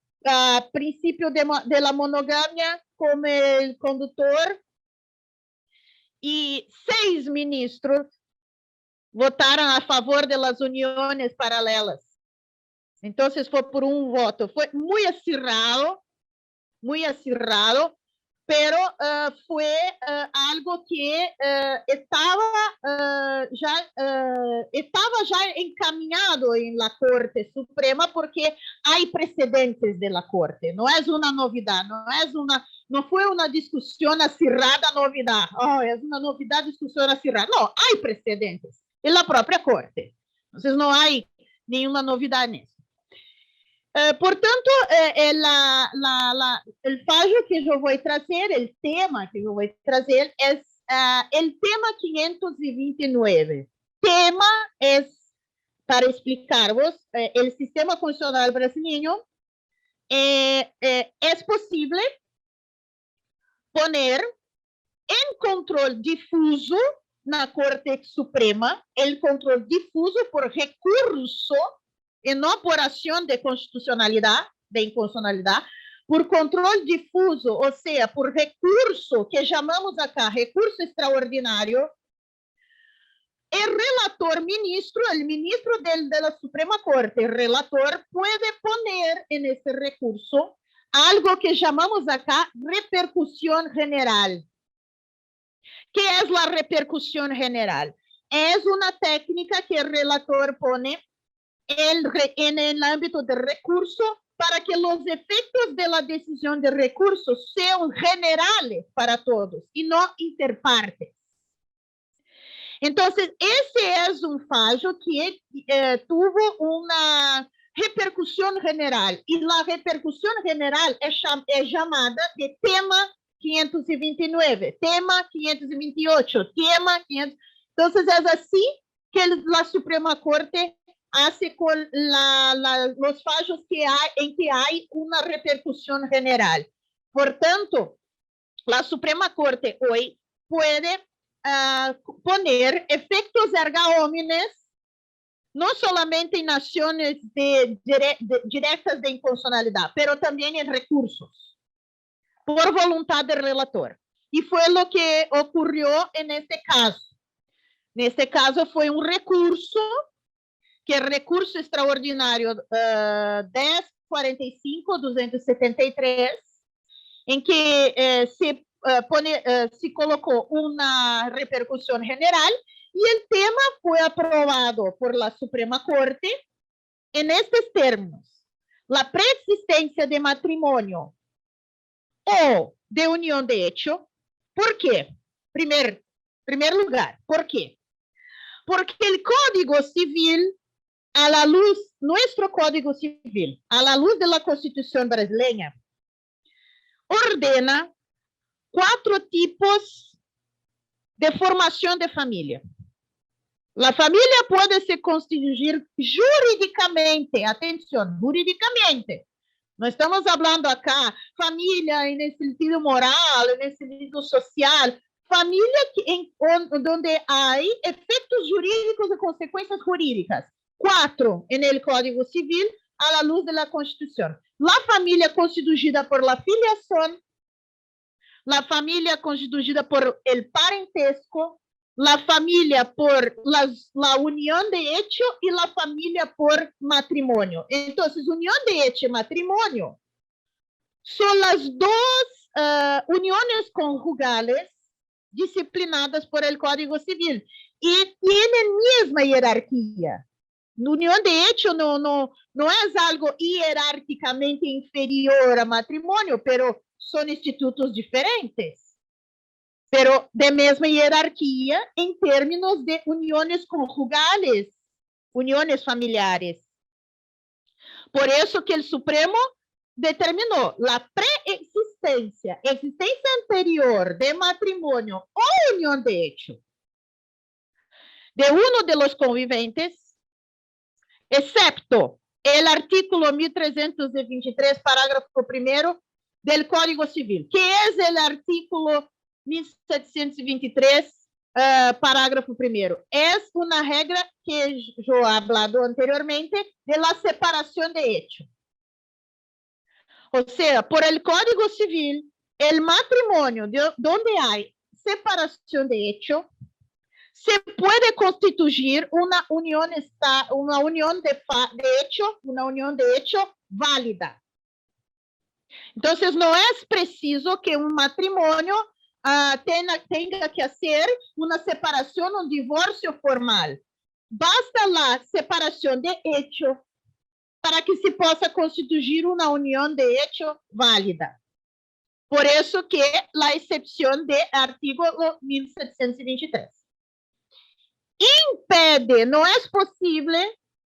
principio de la monogamia como el conductor y 6 ministros votaron a favor de las uniones paralelas. Entonces fue por un voto. Fue muy acirrado, pero fue algo que estaba ya encaminado en la Corte Suprema, porque hay precedentes de la Corte, no es una novedad, no fue una discusión acirrada novedad, es una novedad discusión acirrada, no, hay precedentes en la propia Corte, entonces no hay ninguna novedad en eso. Por tanto, el fallo que yo voy a traer, el tema que yo voy a traer es el tema 529. Tema es, para explicaros, el sistema funcional brasileño es posible poner en control difuso na Corte Suprema, el control difuso por recurso e não por ação de constitucionalidade, de inconstitucionalidade, por controle difuso, ou seja, por recurso, que chamamos acá recurso extraordinário, o relator ministro, o ministro da Suprema Corte, o relator pode poner en esse recurso algo que chamamos acá repercussão general. ¿Qué es la repercusión general? Es una técnica que el relator pone en el ámbito del recurso para que los efectos de la decisión de recurso sean generales para todos y no interpartes. Entonces, ese es un fallo que tuvo una repercusión general y la repercusión general es llamada de tema 529, tema 528, tema 500. Entonces, es así que la Suprema Corte hace con los fallos en que hay una repercusión general. Por tanto, la Suprema Corte hoy puede poner efectos erga omnes, no solamente en acciones directas de inconstitucionalidad, pero también en recursos, por voluntad del relator. Y fue lo que ocurrió en este caso. En este caso fue un recurso, que el recurso extraordinario 1045-273, en que se colocó una repercusión general y el tema fue aprobado por la Suprema Corte en estos términos: la preexistencia de matrimonio o de unión de hecho. ¿Por qué? Primer lugar, ¿por qué? Porque el Código Civil, a la luz, nuestro Código Civil, a la luz de la Constitución brasileña, ordena 4 tipos de formación de familia. La familia puede se constituir jurídicamente, atención, jurídicamente. No estamos hablando acá familia en el sentido moral, en el sentido social, familia donde hay efectos jurídicos y consecuencias jurídicas. 4 en el Código Civil a la luz de la Constitución. La familia constituida por la filiación, la familia constituida por el parentesco, la familia por la unión de hecho y la familia por matrimonio. Entonces, unión de hecho y matrimonio son las 2 uniones conjugales disciplinadas por el Código Civil y tienen misma jerarquía. Unión de hecho no es algo jerárquicamente inferior a matrimonio, pero son institutos diferentes, pero de misma jerarquía en términos de uniones conjugales, uniones familiares. Por eso que el Supremo determinó la existencia anterior de matrimonio o unión de hecho de uno de los conviventes, excepto el artículo 1323, parágrafo primero del Código Civil, que es el artículo 1723, parágrafo primero. Es una regla que yo he hablado anteriormente de la separación de hecho. O sea, por el Código Civil, el matrimonio donde hay separación de hecho, se puede constituir una unión de hecho válida. Entonces, no es preciso que un matrimonio tenga que hacer una separación, un divorcio formal. Basta la separación de hecho para que se possa constituir uma união de hecho válida. Por isso que a exceção de artículo 1723. Impede, não é possível,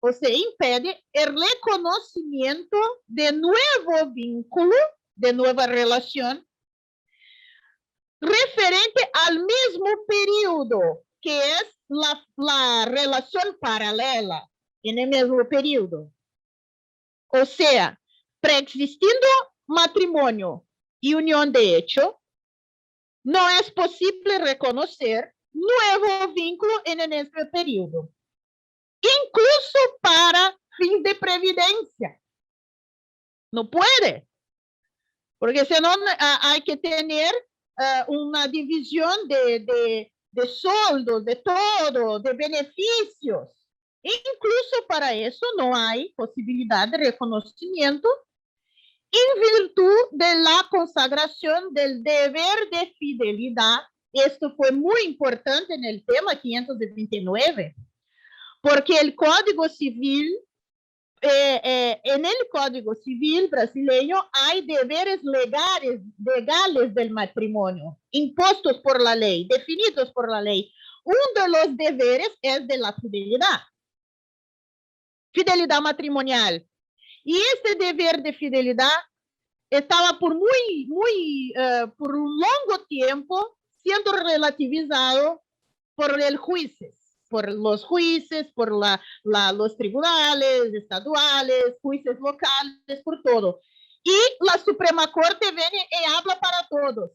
o se impide el reconocimiento de nuevo vínculo, de nueva relación, referente al mismo periodo, que es la relación paralela en el mismo periodo. O sea, preexistiendo matrimonio y unión de hecho, no es posible reconocer nuevo vínculo en el mismo periodo, incluso para fin de previdencia. No puede, porque si no hay que tener una división de sueldos, de todo, de beneficios. Incluso para eso no hay posibilidad de reconocimiento en virtud de la consagración del deber de fidelidad. Esto fue muy importante en el tema 529, porque el Código Civil, en el Código Civil brasileño hay deberes legales del matrimonio, impuestos por la ley, definidos por la ley. Uno de los deberes es de la fidelidad matrimonial. Y este deber de fidelidad estaba por por un largo tiempo siendo relativizado por el jueces, por los jueces, por los tribunales estaduales, jueces locales, por todo. Y la Suprema Corte viene y habla para todos.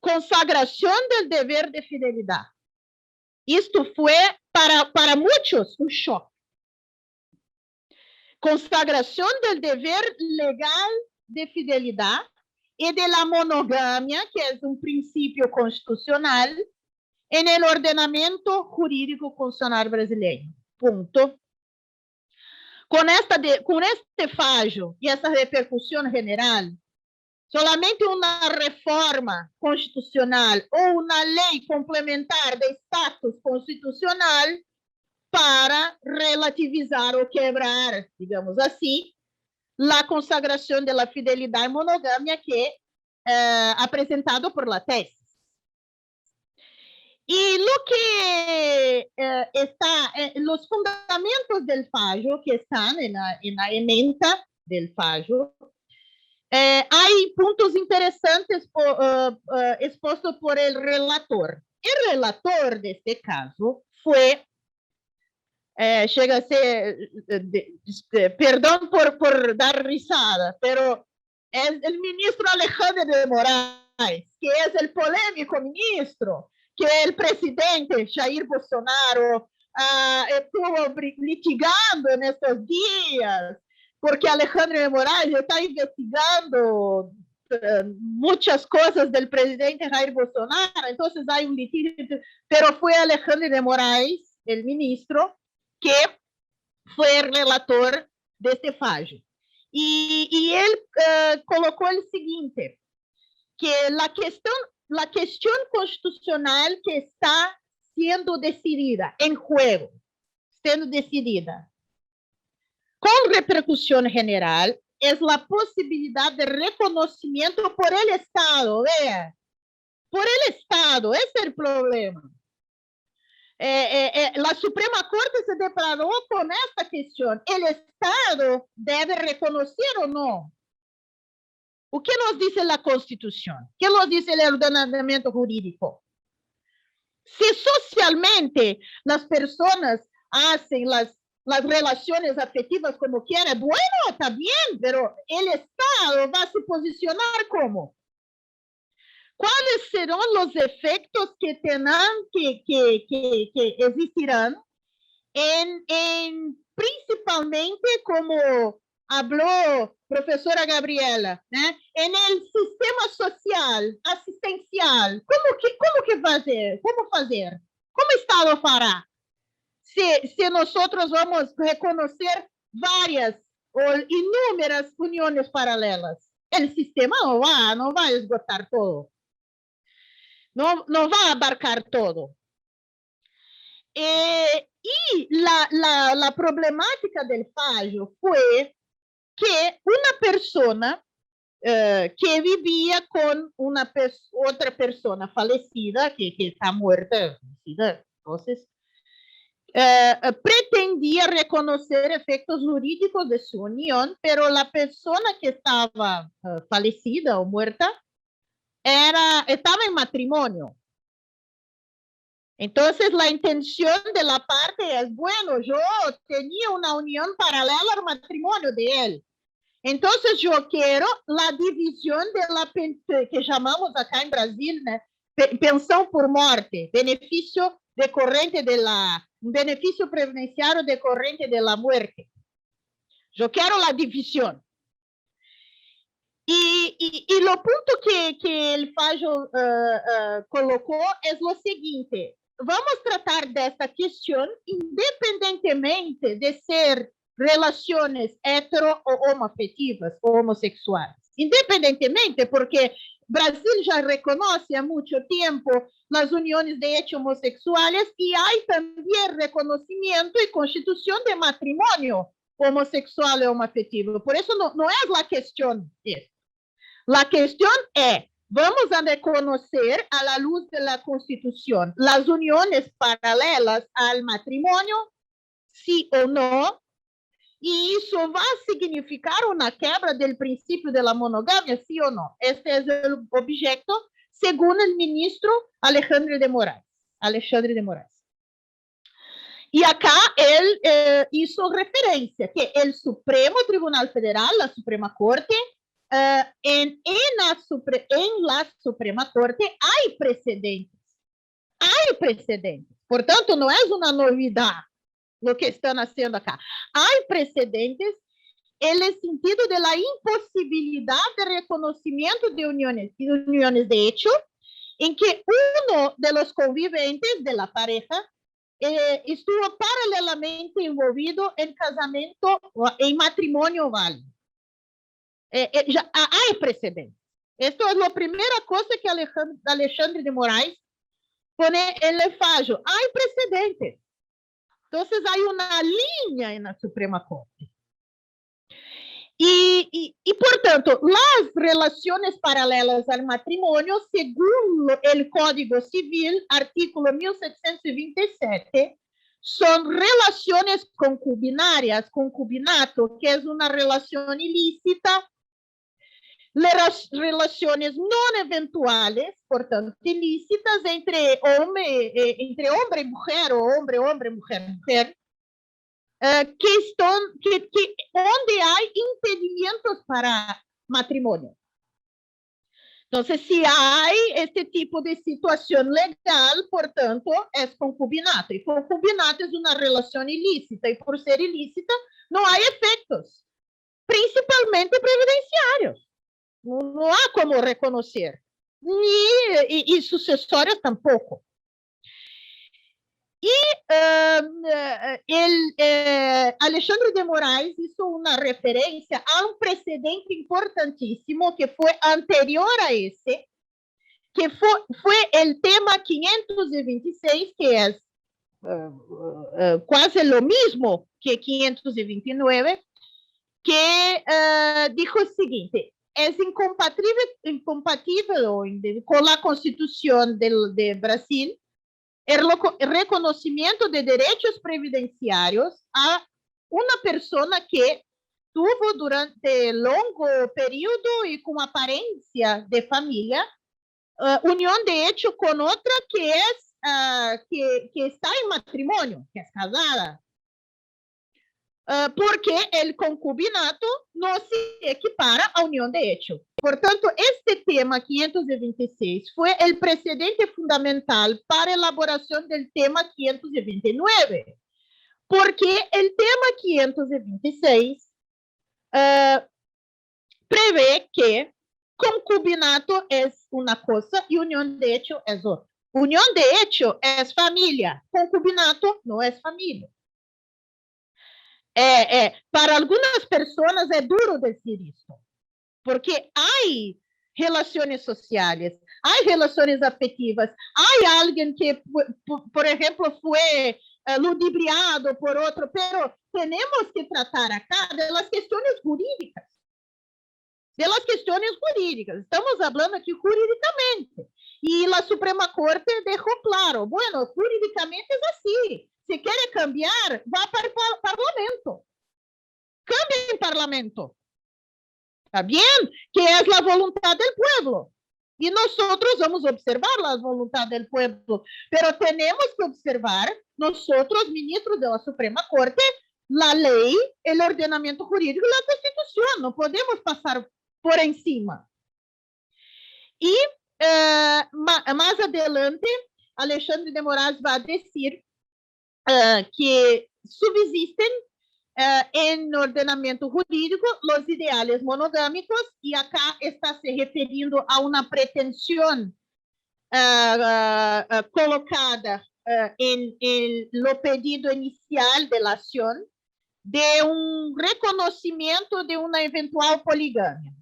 Consagración del deber de fidelidad. Esto fue para muchos un shock. Consagración del deber legal de fidelidad y de la monogamia, que es un principio constitucional en el ordenamiento jurídico constitucional brasileño. Punto. Con este fallo y esta repercusión general, solamente una reforma constitucional o una ley complementar de estatus constitucional para relativizar o quebrar, digamos así, la consagración de la fidelidad y monogamia que apresentado por la tesis. Y lo que está, los fundamentos del fallo que están en la ementa del fallo, hay puntos interesantes expuestos por el relator. El relator de este caso fue, llega a ser, perdón por dar risada, pero es el ministro Alexandre de Moraes, que es el polémico ministro que el presidente Jair Bolsonaro estuvo litigando en estos días, porque Alexandre de Moraes está investigando muchas cosas del presidente Jair Bolsonaro, entonces hay un litigio, pero fue Alexandre de Moraes, el ministro, que fue el relator de este fallo. Y él colocó el siguiente, que la cuestión constitucional que está siendo decidida, en juego, siendo decidida, con repercusión general, es la posibilidad de reconocimiento por el Estado, vea, por el Estado, ese es el problema. La Suprema Corte se deparó con esta cuestión. ¿El Estado debe reconocer o no? ¿O qué nos dice la Constitución? ¿Qué nos dice el ordenamiento jurídico? Si socialmente las personas hacen las relaciones afectivas como quieren, bueno, está bien, pero el Estado va a se posicionar como. ¿Cuáles serán los efectos que tendrán que existirán principalmente como habló profesora Gabriela, en el sistema social, asistencial? ¿Cómo hacer? ¿Cómo Estado fará? Si nosotros vamos a reconocer varias o inúmeras uniones paralelas, el sistema no va a esgotar todo. No va a abarcar todo. Y la problemática del fallo fue que una persona que vivía con otra persona fallecida, que está muerta, entonces, pretendía reconocer efectos jurídicos de su unión, pero la persona que estaba fallecida o muerta estaba en matrimonio. Entonces, la intención de la parte es, bueno, yo tenía una unión paralela al matrimonio de él. Entonces, yo quiero la división de la que llamamos acá en Brasil, ¿no? Pensão por morte, beneficio decorrente un beneficio previdenciario decorrente de la muerte. Yo quiero la división. Y lo punto que el fallo colocó es lo siguiente. Vamos a tratar de esta cuestión independientemente de ser relaciones hetero o homoafetivas o homosexuales. Independientemente, porque Brasil ya reconoce há mucho tiempo las uniones de hecho homosexuales y hay también reconocimiento y constitución de matrimonio homosexual y homoafetivo. Por eso no es la cuestión. La cuestión es, vamos a reconocer a la luz de la Constitución las uniones paralelas al matrimonio, sí o no, y eso va a significar una quebra del principio de la monogamia, sí o no. Este es el objeto, según el ministro Alexandre de Moraes. Y acá él hizo referencia que el Supremo Tribunal Federal, la Suprema Corte, en la Suprema Corte hay precedentes. Hay precedentes. Por tanto, no es una novedad lo que están haciendo acá. Hay precedentes en el sentido de la imposibilidad de reconocimiento de uniones de hecho, en que uno de los conviventes de la pareja estuvo paralelamente envolvido en casamiento o en matrimonio válido. Ya hay precedentes. Esto es la primera cosa que Alexandre de Moraes pone en el fallo. Hay precedentes. Entonces, hay una línea en la Suprema Corte. Y por tanto, las relaciones paralelas al matrimonio, según el Código Civil, artículo 1727, son relaciones concubinarias, concubinato, que es una relación ilícita, relaciones no eventuales, portanto, ilícitas entre hombre y mujer, o hombre, mujer, donde hay impedimentos para matrimonio. Entonces, si hay este tipo de situación legal, por tanto, es concubinato. Y concubinato es una relación ilícita, y por ser ilícita, no hay efectos, principalmente previdenciarios. No há como reconocer, e sucessórios tampouco. Alexandre de Moraes hizo una referencia a un precedente importantísimo que fue anterior a ese, que fue el tema 526, que es quase lo mismo que 529, que dijo o seguinte: es incompatible con la Constitución de Brasil el reconocimiento de derechos previdenciarios a una persona que tuvo durante longo periodo y con apariencia de familia unión de hecho con otra que está en matrimonio, que es casada. Porque el concubinato no se equipara a unión de hecho. Por tanto, este tema 526 fue el precedente fundamental para elaboración del tema 529, porque el tema 526 prevé que concubinato es una cosa y unión de hecho es otra. Unión de hecho es familia, concubinato no es familia. Para algunas personas es duro decir esto, porque hay relaciones sociales, hay relaciones afectivas, hay alguien que, por ejemplo, fue ludibriado por otro, pero tenemos que tratar acá de las cuestiones jurídicas. Estamos hablando aquí jurídicamente. Y la Suprema Corte dejó claro, bueno, jurídicamente es así. Se quiere cambiar, va para el Parlamento. Cambia en Parlamento. ¿Está bien? Que es la voluntad del pueblo. Y nosotros vamos a observar la voluntad del pueblo. Pero tenemos que observar, nosotros, ministros de la Suprema Corte, la ley, el ordenamiento jurídico y la Constitución. No podemos pasar por encima. Y más adelante, Alexandre de Moraes va a decir que subsisten en ordenamiento jurídico los ideales monogámicos, y acá está se refiriendo a una pretensión colocada en lo pedido inicial de la acción de un reconocimiento de una eventual poligamia.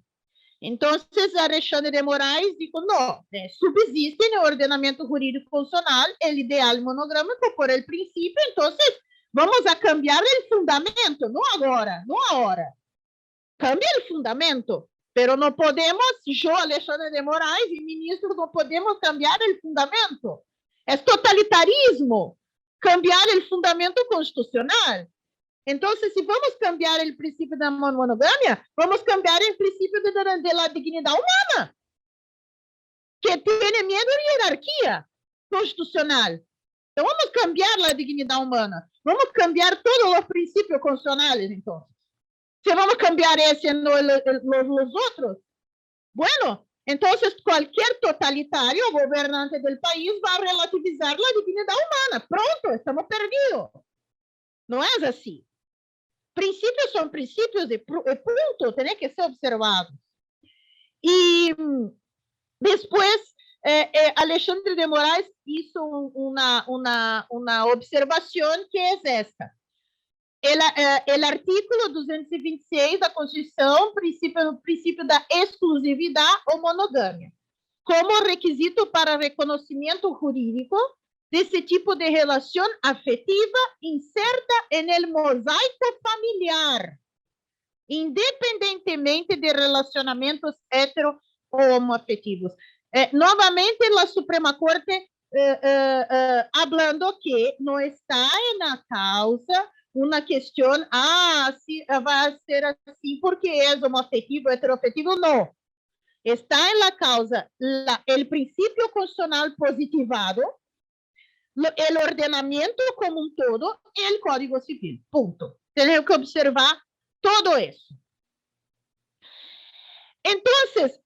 Entonces, Alexandre de Moraes dijo, no, subsiste en el ordenamiento jurídico constitucional el ideal monográmico por el principio, entonces vamos a cambiar el fundamento, no agora, no ahora. Cambia el fundamento, pero no podemos, yo, Alexandre de Moraes, y ministros, no podemos cambiar el fundamento. Es totalitarismo cambiar el fundamento constitucional. Entonces, si vamos a cambiar el principio de la monogamia, vamos a cambiar el principio de la dignidad humana, que tiene miedo a jerarquía constitucional. Então, vamos cambiar a dignidade humana. Vamos cambiar todos os princípios constitucionais, então. Se vamos cambiar esse nos outros, bueno, entonces qualquer totalitário o governante del país vai relativizar a dignidade humana. Pronto, estamos perdidos. Não é assim. Princípios são princípios e ponto, tem que ser observados. E depois, Alexandre de Moraes hizo una observación que es esta. El artículo 226 da Constituição, princípio da exclusividade ou monogamia, como requisito para reconocimiento jurídico desse tipo de relação afetiva inserta en el mosaico familiar, independentemente de relacionamentos hetero ou homoafetivos. Novamente, la Suprema Corte hablando que no está en la causa una cuestión, si va a ser así porque es homoafectivo, heteroafectivo, no. Está en la causa el principio constitucional positivado, el ordenamiento como un todo y el Código Civil. Punto. Tenemos que observar todo eso. Entonces,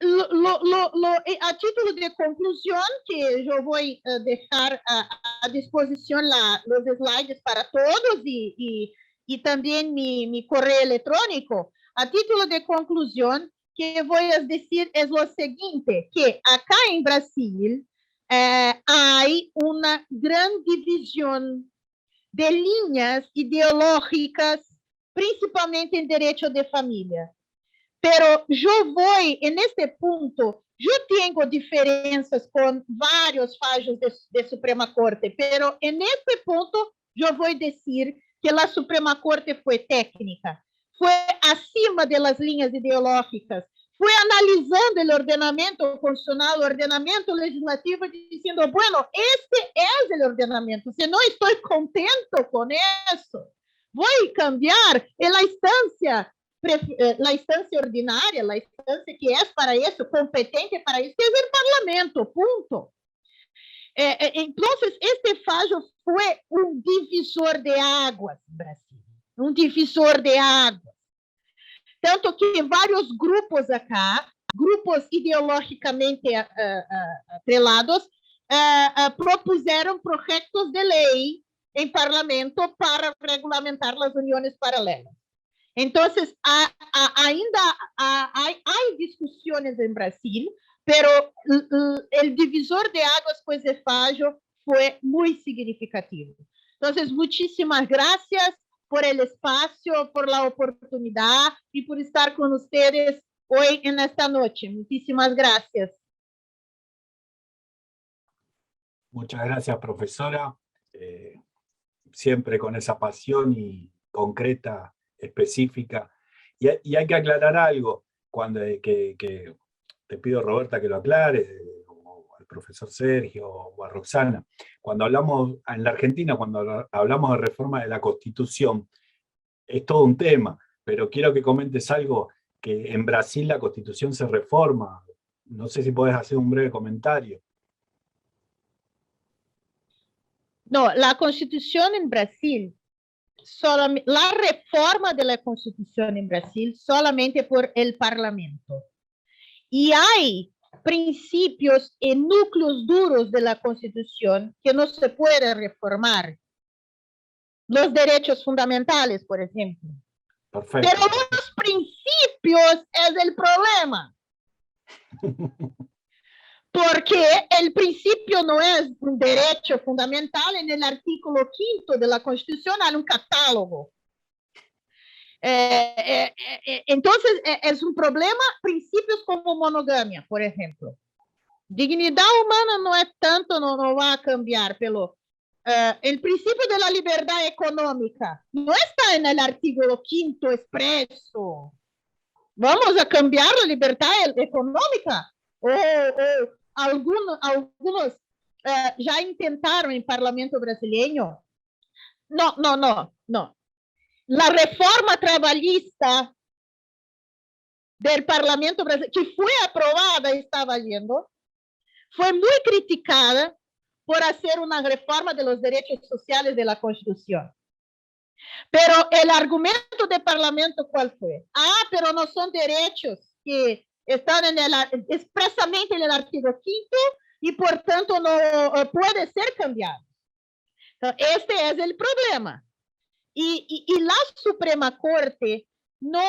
a título de conclusión, que yo voy a dejar a disposición los slides para todos y también mi correo electrónico, a título de conclusión, que voy a decir es lo siguiente, que acá en Brasil hay una gran división de líneas ideológicas, principalmente en derecho de familia. Pero yo voy, en este punto, yo tengo diferencias con varios fallos de Suprema Corte, pero en este punto yo voy a decir que la Suprema Corte fue técnica, fue acima de las líneas ideológicas, fue analizando el ordenamiento constitucional, el ordenamiento legislativo, diciendo, bueno, este es el ordenamiento, si no estoy contento con eso, voy a cambiar en la instancia ordinária, a instância que é para isso, competente para isso, que é o parlamento, ponto. Então, este fallo foi um divisor de águas no Brasil, um divisor de águas. Tanto que vários grupos acá, grupos ideologicamente atrelados, propuseram projetos de lei em parlamento para regulamentar as uniões paralelas. Entonces, ainda hay discusiones en Brasil, pero el divisor de aguas pues de fallo fue muy significativo. Entonces, muchísimas gracias por el espacio, por la oportunidad y por estar con ustedes hoy en esta noche. Muchísimas gracias. Muchas gracias, profesora. Siempre con esa pasión y concreta, específica, y hay que aclarar algo, cuando que te pido, Roberta, que lo aclares, o al profesor Sergio o a Roxana. Cuando hablamos, en la Argentina, cuando hablamos de reforma de la Constitución, es todo un tema, pero quiero que comentes algo, que en Brasil la Constitución se reforma. No sé si podés hacer un breve comentario. No, la Constitución en Brasil, la reforma de la Constitución en Brasil solamente por el Parlamento. Y hay principios y núcleos duros de la Constitución que no se puede reformar. Los derechos fundamentales, por ejemplo. Perfecto. Pero los principios es el problema. Porque el principio no es un derecho fundamental. En el artículo 5 de la Constitución hay un catálogo. Entonces, es un problema. Principios como monogamia, por ejemplo. Dignidad humana no es tanto, no va a cambiar, pero el principio de la libertad económica no está en el artículo 5 expreso. ¿Vamos a cambiar la libertad económica? O algunos ya intentaron en el Parlamento brasileño. No. La reforma trabalhista del Parlamento brasileño, que fue aprobada, estaba yendo, fue muy criticada por hacer una reforma de los derechos sociales de la Constitución. Pero el argumento del Parlamento, ¿cuál fue? Pero no son derechos que están expresamente en el artículo 5 y por tanto no puede ser cambiado. Entonces, este es el problema. Y la Suprema Corte no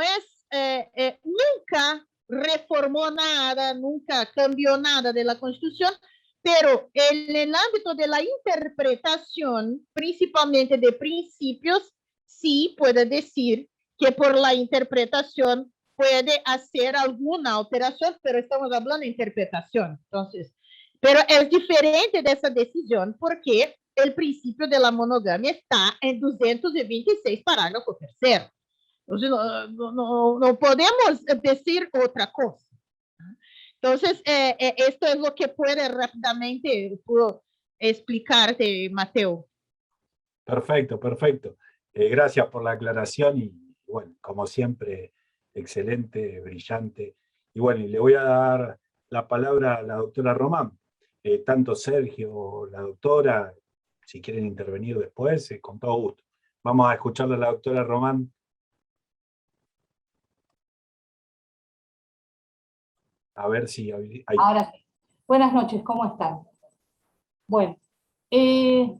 es, nunca reformó nada, nunca cambió nada de la Constitución, pero en el ámbito de la interpretación, principalmente de principios, sí puede decir que por la interpretación puede hacer alguna alteración, pero estamos hablando de interpretación. Entonces, pero es diferente de esa decisión porque el principio de la monogamia está en 226 parágrafo tercero. Entonces, no podemos decir otra cosa. Entonces, esto es lo que puede rápidamente puedo explicarte, Mateo. Perfecto. Gracias por la aclaración y, bueno, como siempre, excelente, brillante. Y bueno, y le voy a dar la palabra a la doctora Román. Tanto Sergio o la doctora, si quieren intervenir después, con todo gusto. Vamos a escucharle a la doctora Román. A ver si hay... Ahora sí. Buenas noches, ¿cómo están? Bueno,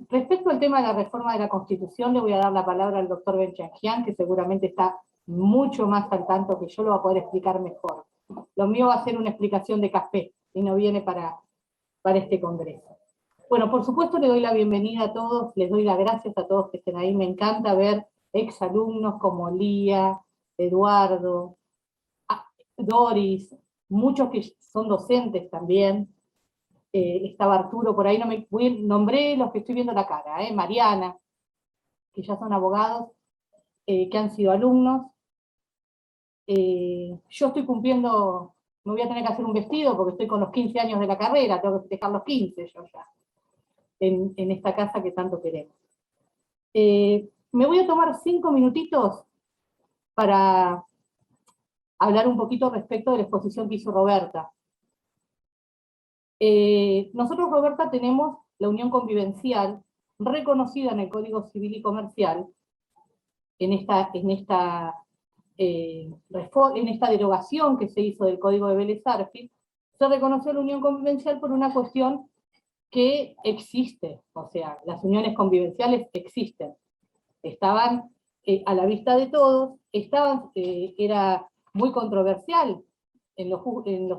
respecto al tema de la reforma de la Constitución, le voy a dar la palabra al doctor Benchajian, que seguramente está mucho más al tanto que yo, lo va a poder explicar mejor. Lo mío va a ser una explicación de café, y no viene para este congreso. Bueno, por supuesto le doy la bienvenida a todos, les doy las gracias a todos que estén ahí. Me encanta ver exalumnos como Lía, Eduardo, Doris, muchos que son docentes también. Estaba Arturo por ahí, nombré los que estoy viendo la cara, Mariana, que ya son abogados, que han sido alumnos. Yo estoy cumpliendo, me voy a tener que hacer un vestido porque estoy con los 15 años de la carrera, tengo que festejar los 15 yo ya, en esta casa que tanto queremos. Me voy a tomar 5 minutitos para hablar un poquito respecto de la exposición que hizo Roberta. Nosotros, Roberta, tenemos la unión convivencial reconocida en el Código Civil y Comercial, en esta derogación que se hizo del Código de Vélez Arfield, se reconoció la unión convivencial por una cuestión que existe, o sea, las uniones convivenciales existen. Estaban a la vista de todos, era muy controversial en los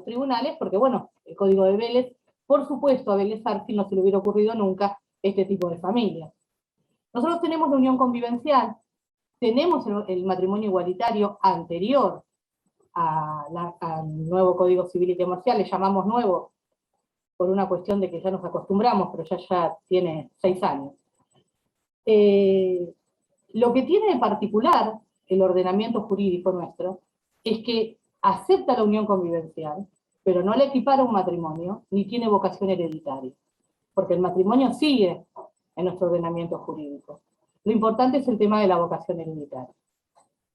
tribunales, porque bueno, el Código de Vélez, por supuesto a Vélez Arfield no se le hubiera ocurrido nunca este tipo de familias. Nosotros tenemos la unión convivencial, tenemos el matrimonio igualitario anterior al nuevo Código Civil y Comercial, le llamamos nuevo por una cuestión de que ya nos acostumbramos, pero ya tiene 6 años. Lo que tiene de particular el ordenamiento jurídico nuestro es que acepta la unión convivencial, pero no le equipara un matrimonio, ni tiene vocación hereditaria, porque el matrimonio sigue en nuestro ordenamiento jurídico. Lo importante es el tema de la vocación hereditaria.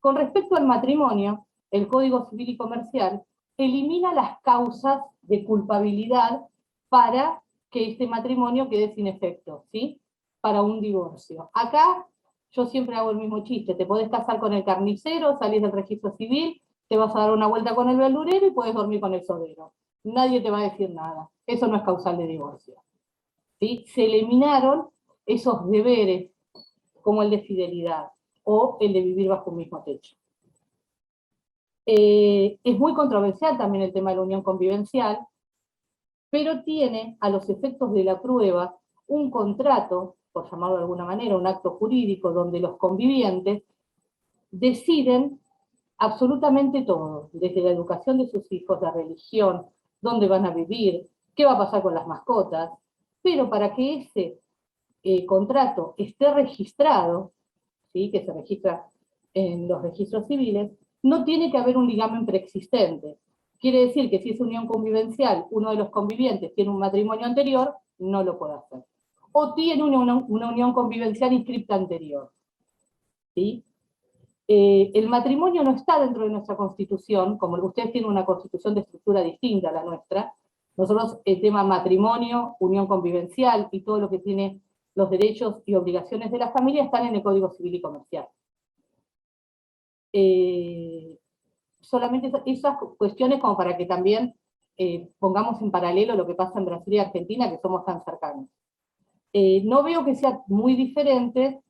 Con respecto al matrimonio, el Código Civil y Comercial elimina las causas de culpabilidad para que este matrimonio quede sin efecto, ¿sí? Para un divorcio. Acá yo siempre hago el mismo chiste, te podés casar con el carnicero, salís del registro civil, te vas a dar una vuelta con el verdurero y puedes dormir con el sodero. Nadie te va a decir nada. Eso no es causal de divorcio. ¿Sí? Se eliminaron esos deberes, como el de fidelidad o el de vivir bajo un mismo techo. Es muy controversial también el tema de la unión convivencial, pero tiene, a los efectos de la prueba, un contrato, por llamarlo de alguna manera, un acto jurídico, donde los convivientes deciden absolutamente todo, desde la educación de sus hijos, la religión, dónde van a vivir, qué va a pasar con las mascotas, pero para que ese contrato esté registrado, ¿sí? Que se registra en los registros civiles, no tiene que haber un ligamen preexistente. Quiere decir que si es unión convivencial, uno de los convivientes tiene un matrimonio anterior, no lo puede hacer. O tiene una unión convivencial inscripta anterior. ¿Sí? El matrimonio no está dentro de nuestra Constitución, como ustedes tienen una Constitución de estructura distinta a la nuestra. Nosotros el tema matrimonio, unión convivencial y todo lo que tiene los derechos y obligaciones de la familia están en el Código Civil y Comercial. Solamente esas cuestiones como para que también pongamos en paralelo lo que pasa en Brasil y Argentina, que somos tan cercanos. No veo que sea muy diferente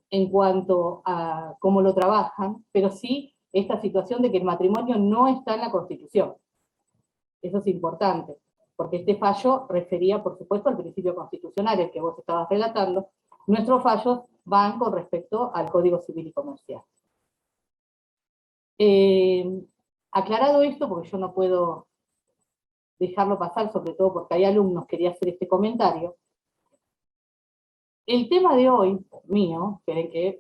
en cuanto a cómo lo trabajan, pero sí esta situación de que el matrimonio no está en la Constitución. Eso es importante, porque este fallo refería, por supuesto, al principio constitucional, el que vos estabas relatando. Nuestros fallos van con respecto al Código Civil y Comercial. Aclarado esto, porque yo no puedo dejarlo pasar, sobre todo porque hay alumnos que querían hacer este comentario, el tema de hoy, mío, que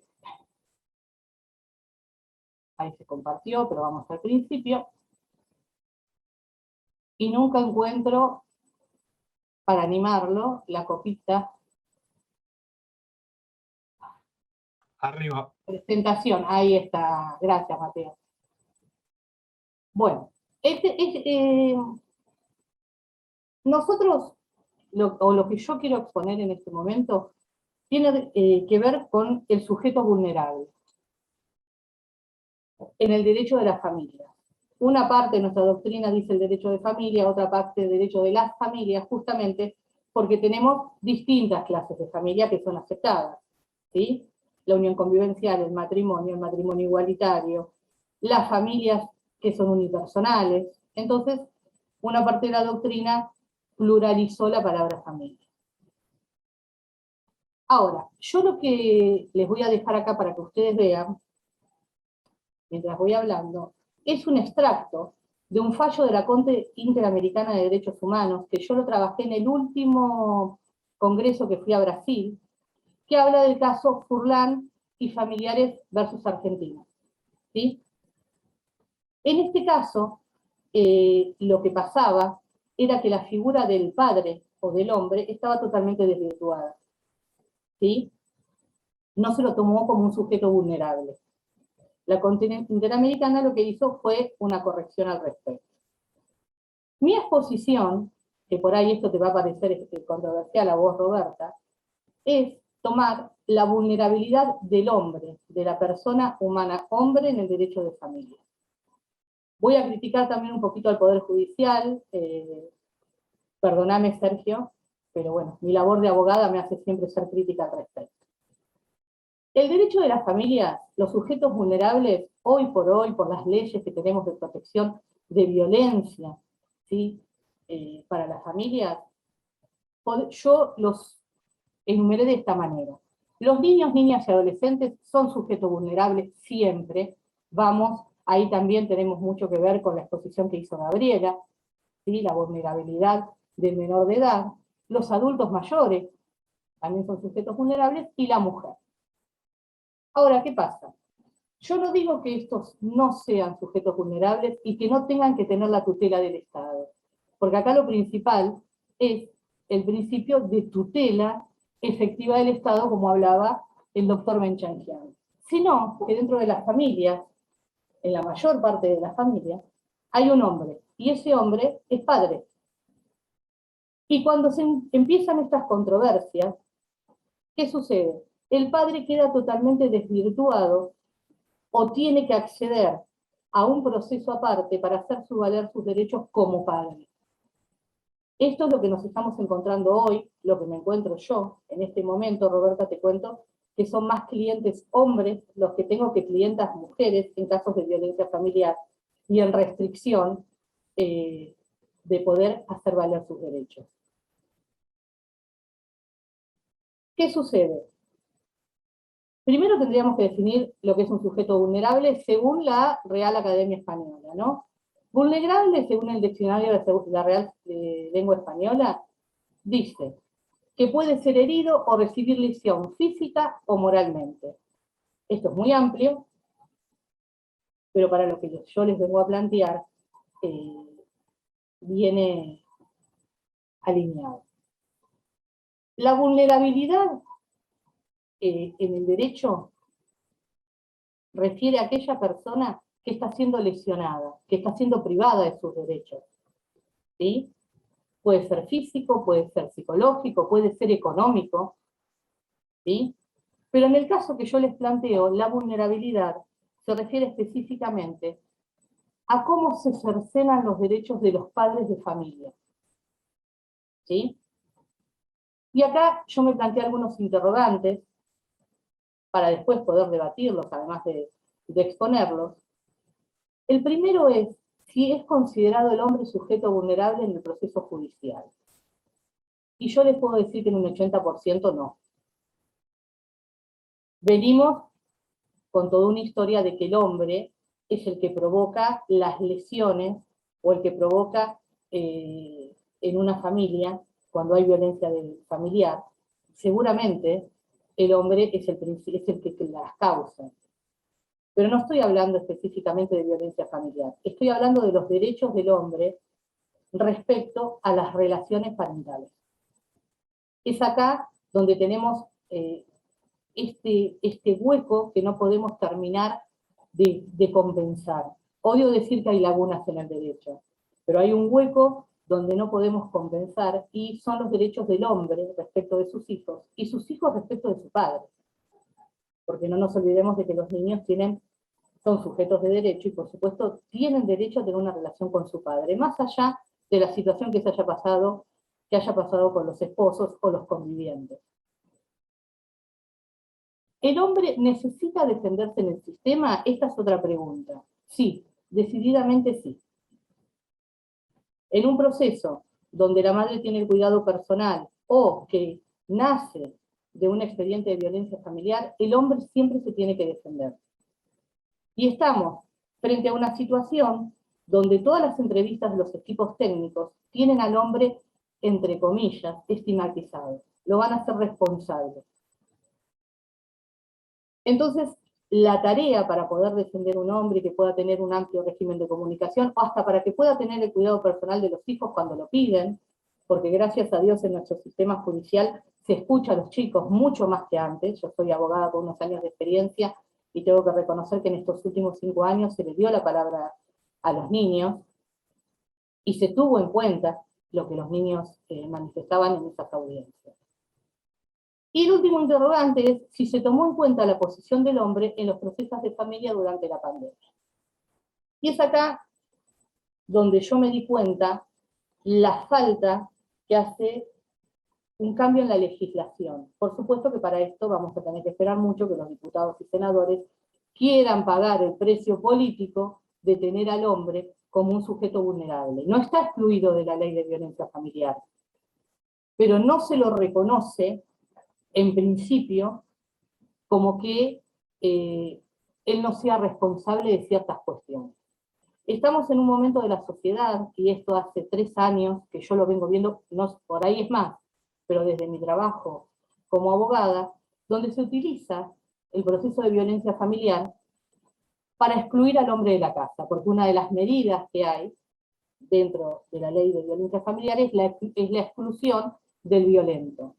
ahí se compartió, pero vamos al principio, y nunca encuentro, para animarlo, la copita. Arriba. Presentación, ahí está, gracias Mateo. Bueno, nosotros, lo que yo quiero exponer en este momento, tiene que ver con el sujeto vulnerable en el derecho de la familia. Una parte de nuestra doctrina dice el derecho de familia, otra parte el derecho de las familias, justamente porque tenemos distintas clases de familia que son aceptadas, ¿sí? La unión convivencial, el matrimonio igualitario, las familias que son unipersonales. Entonces, una parte de la doctrina pluralizó la palabra familia. Ahora, yo lo que les voy a dejar acá para que ustedes vean, mientras voy hablando, es un extracto de un fallo de la Corte Interamericana de Derechos Humanos, que yo lo trabajé en el último congreso que fui a Brasil, que habla del caso Furlan y familiares versus Argentina. ¿Sí? En este caso, lo que pasaba era que la figura del padre o del hombre estaba totalmente desvirtuada. ¿Sí? No se lo tomó como un sujeto vulnerable. La Corte Interamericana lo que hizo fue una corrección al respecto. Mi exposición, que por ahí esto te va a parecer controversial a vos, Roberta, es tomar la vulnerabilidad del hombre, de la persona humana, hombre en el derecho de familia. Voy a criticar también un poquito al Poder Judicial, perdóname Sergio, pero bueno, mi labor de abogada me hace siempre ser crítica al respecto. El derecho de las familias, los sujetos vulnerables, hoy, por las leyes que tenemos de protección de violencia, ¿sí? Para las familias, yo los enumeré de esta manera. Los niños, niñas y adolescentes son sujetos vulnerables siempre. Vamos, ahí también tenemos mucho que ver con la exposición que hizo Gabriela, ¿sí? La vulnerabilidad del menor de edad. Los adultos mayores también son sujetos vulnerables, y la mujer. Ahora, ¿qué pasa? Yo no digo que estos no sean sujetos vulnerables y que no tengan que tener la tutela del Estado, porque acá lo principal es el principio de tutela efectiva del Estado, como hablaba el doctor Benchagian. Sino que dentro de las familias, en la mayor parte de las familias, hay un hombre, y ese hombre es padre. Y cuando se empiezan estas controversias, ¿qué sucede? El padre queda totalmente desvirtuado o tiene que acceder a un proceso aparte para hacer valer sus derechos como padre. Esto es lo que nos estamos encontrando hoy, lo que me encuentro yo en este momento. Roberta, te cuento que son más clientes hombres los que tengo que clientas mujeres en casos de violencia familiar y en restricción de poder hacer valer sus derechos. ¿Qué sucede? Primero tendríamos que definir lo que es un sujeto vulnerable según la Real Academia Española, ¿no? Vulnerable, según el diccionario de la Real Lengua Española, dice que puede ser herido o recibir lesión física o moralmente. Esto es muy amplio, pero para lo que yo les vengo a plantear, viene alineado. La vulnerabilidad en el derecho refiere a aquella persona que está siendo lesionada, que está siendo privada de sus derechos. ¿Sí? Puede ser físico, puede ser psicológico, puede ser económico. ¿Sí? Pero en el caso que yo les planteo, la vulnerabilidad se refiere específicamente a cómo se cercenan los derechos de los padres de familia. ¿Sí? Y acá yo me planteé algunos interrogantes para después poder debatirlos, además de exponerlos. El primero es si es considerado el hombre sujeto vulnerable en el proceso judicial. Y yo les puedo decir que en un 80% no. Venimos con toda una historia de que el hombre es el que provoca las lesiones o el que provoca en una familia, cuando hay violencia familiar, seguramente el hombre es el que las causa. Pero no estoy hablando específicamente de violencia familiar, estoy hablando de los derechos del hombre respecto a las relaciones parentales. Es acá donde tenemos este hueco que no podemos terminar de compensar. Odio decir que hay lagunas en el derecho, pero hay un hueco donde no podemos compensar y son los derechos del hombre respecto de sus hijos y sus hijos respecto de su padre. Porque no nos olvidemos de que los niños son sujetos de derecho y por supuesto tienen derecho a tener una relación con su padre, más allá de la situación que haya pasado con los esposos o los convivientes. ¿El hombre necesita defenderse en el sistema? Esta es otra pregunta. Sí, decididamente sí. En un proceso donde la madre tiene el cuidado personal o que nace de un expediente de violencia familiar, el hombre siempre se tiene que defender. Y estamos frente a una situación donde todas las entrevistas de los equipos técnicos tienen al hombre, entre comillas, estigmatizado. Lo van a hacer responsable. Entonces, la tarea para poder defender un hombre que pueda tener un amplio régimen de comunicación, o hasta para que pueda tener el cuidado personal de los hijos cuando lo piden, porque gracias a Dios en nuestro sistema judicial se escucha a los chicos mucho más que antes. Yo soy abogada con unos años de experiencia y tengo que reconocer que en estos últimos 5 años se le dio la palabra a los niños y se tuvo en cuenta lo que los niños manifestaban en esas audiencias. Y el último interrogante es si se tomó en cuenta la posición del hombre en los procesos de familia durante la pandemia. Y es acá donde yo me di cuenta la falta que hace un cambio en la legislación. Por supuesto que para esto vamos a tener que esperar mucho que los diputados y senadores quieran pagar el precio político de tener al hombre como un sujeto vulnerable. No está excluido de la ley de violencia familiar, pero no se lo reconoce en principio como que él no sea responsable de ciertas cuestiones. Estamos en un momento de la sociedad, y esto hace 3 años que yo lo vengo viendo, no, por ahí es más, pero desde mi trabajo como abogada, donde se utiliza el proceso de violencia familiar para excluir al hombre de la casa, porque una de las medidas que hay dentro de la ley de violencia familiar es la exclusión del violento.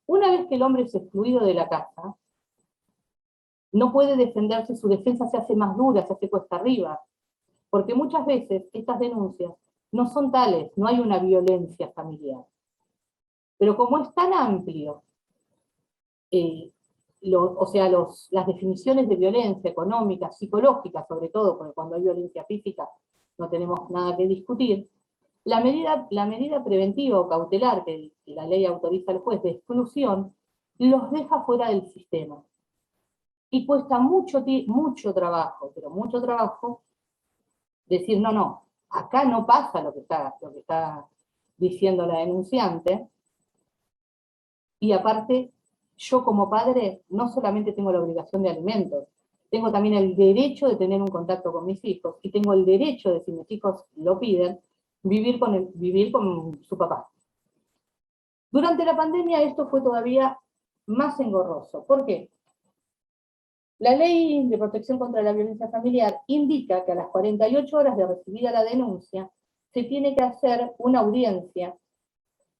Una vez que el hombre es excluido de la casa, no puede defenderse, su defensa se hace más dura, se hace cuesta arriba, porque muchas veces estas denuncias no son tales, no hay una violencia familiar. Pero como es tan amplio, las definiciones de violencia económica, psicológica sobre todo, porque cuando hay violencia física no tenemos nada que discutir, la medida preventiva o cautelar que la ley autoriza al juez de exclusión los deja fuera del sistema. Y cuesta mucho trabajo, pero mucho trabajo, decir, no, acá no pasa lo que está diciendo la denunciante, y aparte, yo como padre no solamente tengo la obligación de alimentos, tengo también el derecho de tener un contacto con mis hijos, y tengo el derecho de, si mis hijos lo piden, vivir con su papá. Durante la pandemia esto fue todavía más engorroso. ¿Por qué? La ley de protección contra la violencia familiar indica que a las 48 horas de recibida la denuncia se tiene que hacer una audiencia,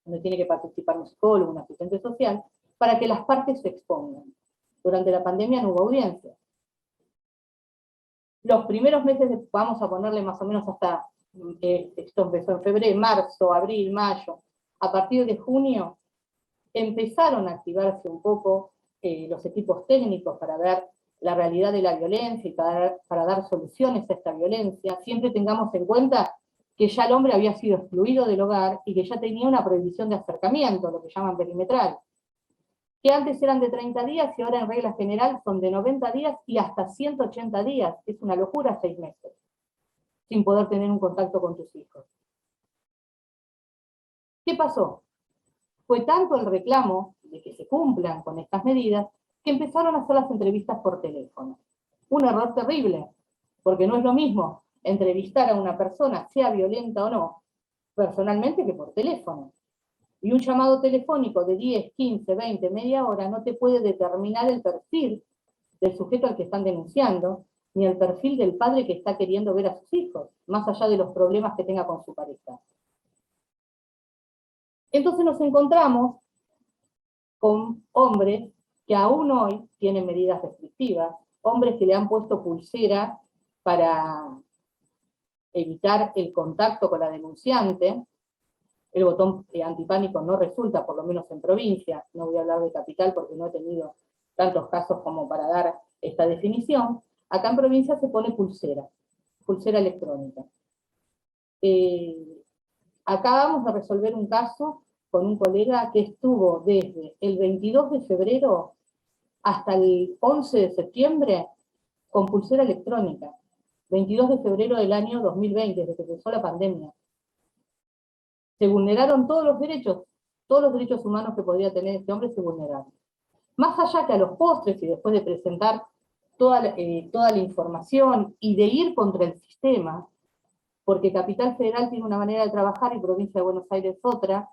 donde tiene que participar un psicólogo, un asistente social, para que las partes se expongan. Durante la pandemia no hubo audiencia. Los primeros meses, vamos a ponerle más o menos hasta, esto empezó en febrero, marzo, abril, mayo, a partir de junio, empezaron a activarse un poco los equipos técnicos para ver la realidad de la violencia y para dar soluciones a esta violencia. Siempre tengamos en cuenta que ya el hombre había sido excluido del hogar y que ya tenía una prohibición de acercamiento, lo que llaman perimetral, que antes eran de 30 días y ahora en regla general son de 90 días y hasta 180 días, es una locura, 6 meses, sin poder tener un contacto con tus hijos. ¿Qué pasó? Fue tanto el reclamo de que se cumplan con estas medidas que empezaron a hacer las entrevistas por teléfono. Un error terrible, porque no es lo mismo entrevistar a una persona, sea violenta o no, personalmente que por teléfono. Y un llamado telefónico de 10, 15, 20, media hora no te puede determinar el perfil del sujeto al que están denunciando, ni el perfil del padre que está queriendo ver a sus hijos, más allá de los problemas que tenga con su pareja. Entonces nos encontramos con hombres que aún hoy tienen medidas restrictivas, hombres que le han puesto pulsera para evitar el contacto con la denunciante. El botón antipánico no resulta, por lo menos en provincia, no voy a hablar de capital porque no he tenido tantos casos como para dar esta definición. Acá en provincia se pone pulsera electrónica. Acabamos de resolver un caso con un colega que estuvo desde el 22 de febrero hasta el 11 de septiembre con pulsera electrónica. 22 de febrero del año 2020, desde que empezó la pandemia. Se vulneraron todos los derechos humanos que podía tener este hombre se vulneraron. Más allá que a los postres y después de presentar toda la información y de ir contra el sistema, porque Capital Federal tiene una manera de trabajar y Provincia de Buenos Aires otra,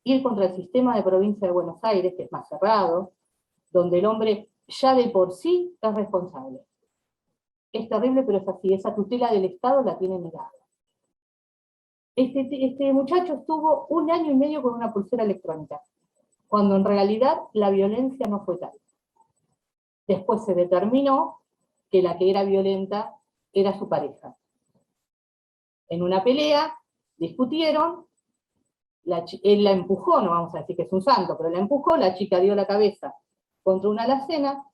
ir contra el sistema de Provincia de Buenos Aires, que es más cerrado, donde el hombre ya de por sí es responsable. Es terrible, pero es así, esa tutela del Estado la tiene negada. Este muchacho estuvo 1 año y medio con una pulsera electrónica, cuando en realidad la violencia no fue tal. Después se determinó que la que era violenta era su pareja. En una pelea, discutieron, él la empujó, no vamos a decir que es un santo, pero la empujó, la chica dio la cabeza contra una alacena,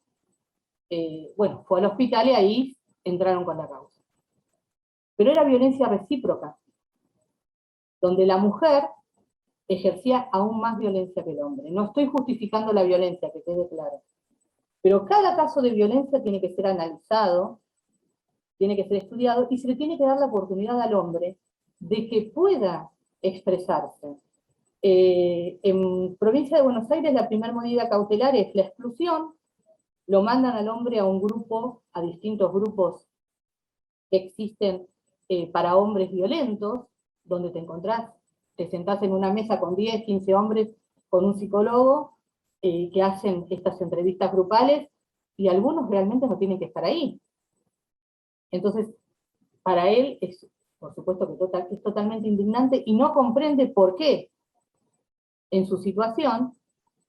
fue al hospital y ahí entraron con la causa. Pero era violencia recíproca, donde la mujer ejercía aún más violencia que el hombre. No estoy justificando la violencia, que quede claro. Pero cada caso de violencia tiene que ser analizado, tiene que ser estudiado, y se le tiene que dar la oportunidad al hombre de que pueda expresarse. En Provincia de Buenos Aires la primera medida cautelar es la exclusión, lo mandan al hombre a un grupo, a distintos grupos que existen para hombres violentos, donde te sentás en una mesa con 10, 15 hombres, con un psicólogo, que hacen estas entrevistas grupales, y algunos realmente no tienen que estar ahí. Entonces, para él es, por supuesto que es totalmente indignante y no comprende por qué en su situación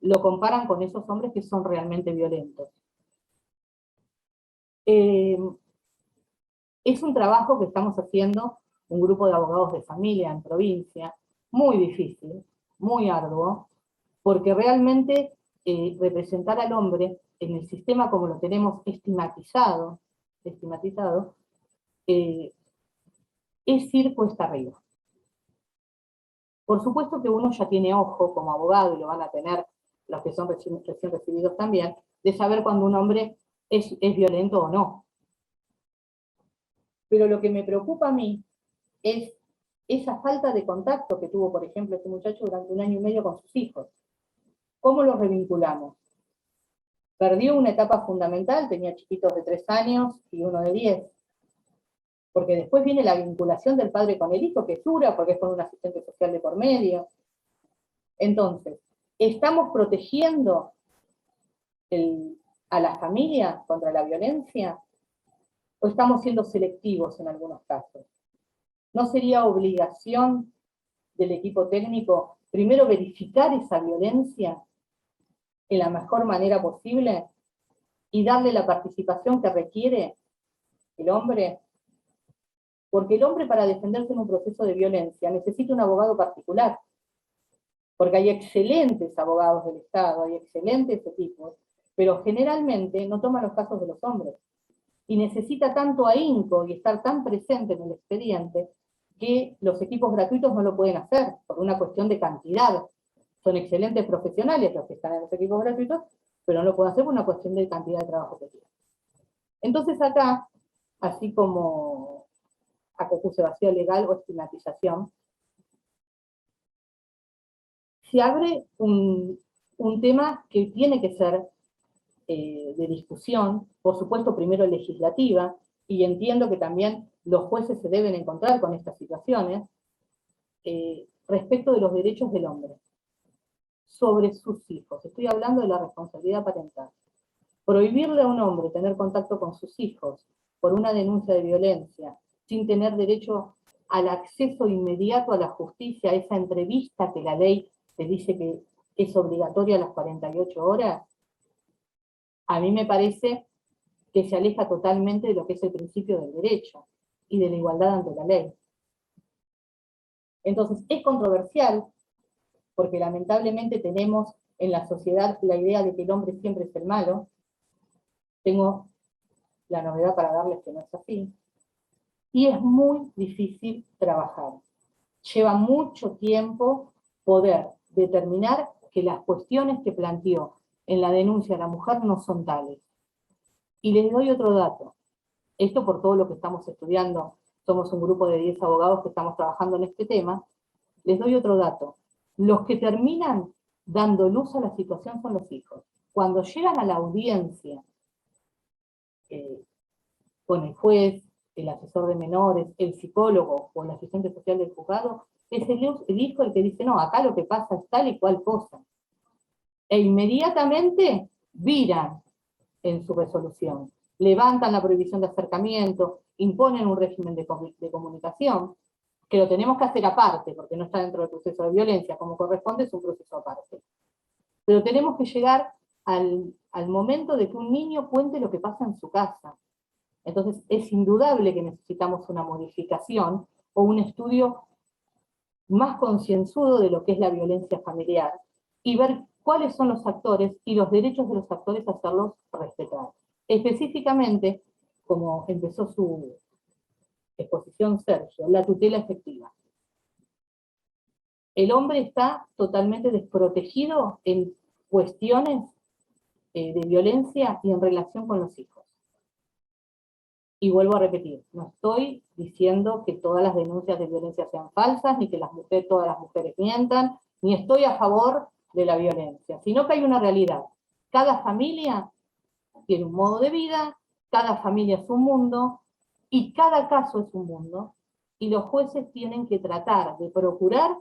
lo comparan con esos hombres que son realmente violentos. Es un trabajo que estamos haciendo un grupo de abogados de familia en provincia, muy difícil, muy arduo, porque realmente representar al hombre en el sistema como lo tenemos estigmatizado, es ir cuesta arriba. Por supuesto que uno ya tiene ojo como abogado, y lo van a tener los que son recién recibidos también, de saber cuando un hombre es violento o no. Pero lo que me preocupa a mí es esa falta de contacto que tuvo, por ejemplo, este muchacho durante 1 año y medio con sus hijos. ¿Cómo los revinculamos? Perdió una etapa fundamental, tenía chiquitos de 3 años y uno de 10. Porque después viene la vinculación del padre con el hijo, que es dura, porque es con un asistente social de por medio. Entonces, ¿estamos protegiendo a la familia contra la violencia? ¿O estamos siendo selectivos en algunos casos? ¿No sería obligación del equipo técnico primero verificar esa violencia en la mejor manera posible y darle la participación que requiere el hombre? Porque el hombre, para defenderse en un proceso de violencia, necesita un abogado particular. Porque hay excelentes abogados del Estado, hay excelentes equipos, pero generalmente no toman los casos de los hombres. Y necesita tanto ahínco y estar tan presente en el expediente que los equipos gratuitos no lo pueden hacer, por una cuestión de cantidad. Son excelentes profesionales los que están en los equipos gratuitos, pero no lo pueden hacer por una cuestión de cantidad de trabajo que tienen. Entonces acá, así como acuse vacío legal o estigmatización, se abre un tema que tiene que ser de discusión, por supuesto primero legislativa, y entiendo que también los jueces se deben encontrar con estas situaciones, respecto de los derechos del hombre sobre sus hijos. Estoy hablando de la responsabilidad parental. Prohibirle a un hombre tener contacto con sus hijos por una denuncia de violencia, sin tener derecho al acceso inmediato a la justicia, a esa entrevista que la ley te dice que es obligatoria a las 48 horas, a mí me parece que se aleja totalmente de lo que es el principio del derecho y de la igualdad ante la ley. Entonces, es controversial, porque lamentablemente tenemos en la sociedad la idea de que el hombre siempre es el malo. Tengo la novedad para darles que no es así. Y es muy difícil trabajar. Lleva mucho tiempo poder determinar que las cuestiones que planteó en la denuncia de la mujer no son tales. Y les doy otro dato. Esto por todo lo que estamos estudiando. Somos un grupo de 10 abogados que estamos trabajando en este tema. Les doy otro dato. Los que terminan dando luz a la situación son los hijos. Cuando llegan a la audiencia con el juez, el asesor de menores, el psicólogo o el asistente social del juzgado, es el hijo el que dice, no, acá lo que pasa es tal y cual cosa. E inmediatamente viran en su resolución. Levantan la prohibición de acercamiento, imponen un régimen de comunicación, que lo tenemos que hacer aparte, porque no está dentro del proceso de violencia, como corresponde, es un proceso aparte. Pero tenemos que llegar al momento de que un niño cuente lo que pasa en su casa. Entonces es indudable que necesitamos una modificación o un estudio más concienzudo de lo que es la violencia familiar, y ver cuáles son los actores y los derechos de los actores a hacerlos respetar. Específicamente, como empezó su exposición Sergio, la tutela efectiva. El hombre está totalmente desprotegido en cuestiones de violencia y en relación con los hijos. Y vuelvo a repetir, no estoy diciendo que todas las denuncias de violencia sean falsas, ni que todas las mujeres mientan, ni estoy a favor de la violencia, sino que hay una realidad. Cada familia tiene un modo de vida, cada familia es un mundo, y cada caso es un mundo, y los jueces tienen que tratar de procurar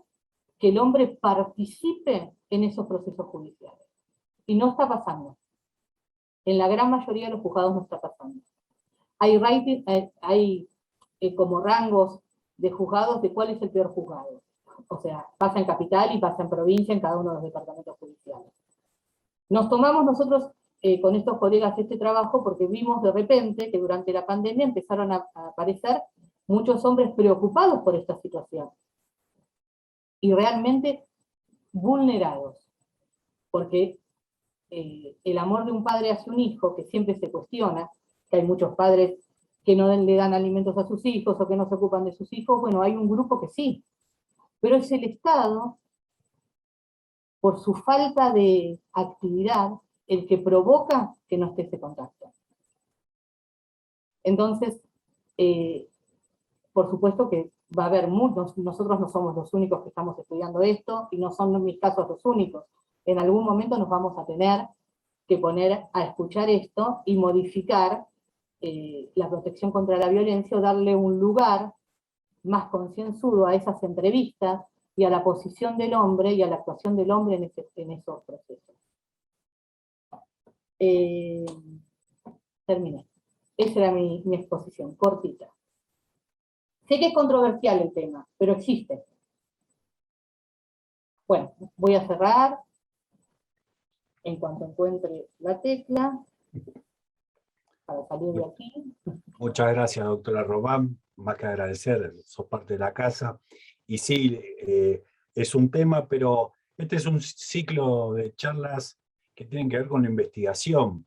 que el hombre participe en esos procesos judiciales. Y no está pasando. En la gran mayoría de los juzgados no está pasando. hay como rangos de juzgados de cuál es el peor juzgado. O sea, pasa en capital y pasa en provincia, en cada uno de los departamentos judiciales. Nos tomamos nosotros con estos colegas este trabajo porque vimos de repente que durante la pandemia empezaron a aparecer muchos hombres preocupados por esta situación y realmente vulnerados, porque el amor de un padre hacia un hijo, que siempre se cuestiona, que hay muchos padres que no le dan alimentos a sus hijos o que no se ocupan de sus hijos, bueno, hay un grupo que sí, pero es el Estado, por su falta de actividad, el que provoca que no esté ese contacto. Entonces, por supuesto que va a haber muchos, nosotros no somos los únicos que estamos estudiando esto, y no son en mis casos los únicos. En algún momento nos vamos a tener que poner a escuchar esto y modificar la protección contra la violencia, o darle un lugar más concienzudo a esas entrevistas, y a la posición del hombre y a la actuación del hombre en esos procesos. Terminé. Esa era mi exposición, cortita. Sé que es controversial el tema, pero existe. Bueno, voy a cerrar en cuanto encuentre la tecla para salir de aquí. Muchas gracias, doctora Román. Más que agradecer, sos parte de la casa. Y sí, es un tema, pero este es un ciclo de charlas que tienen que ver con la investigación.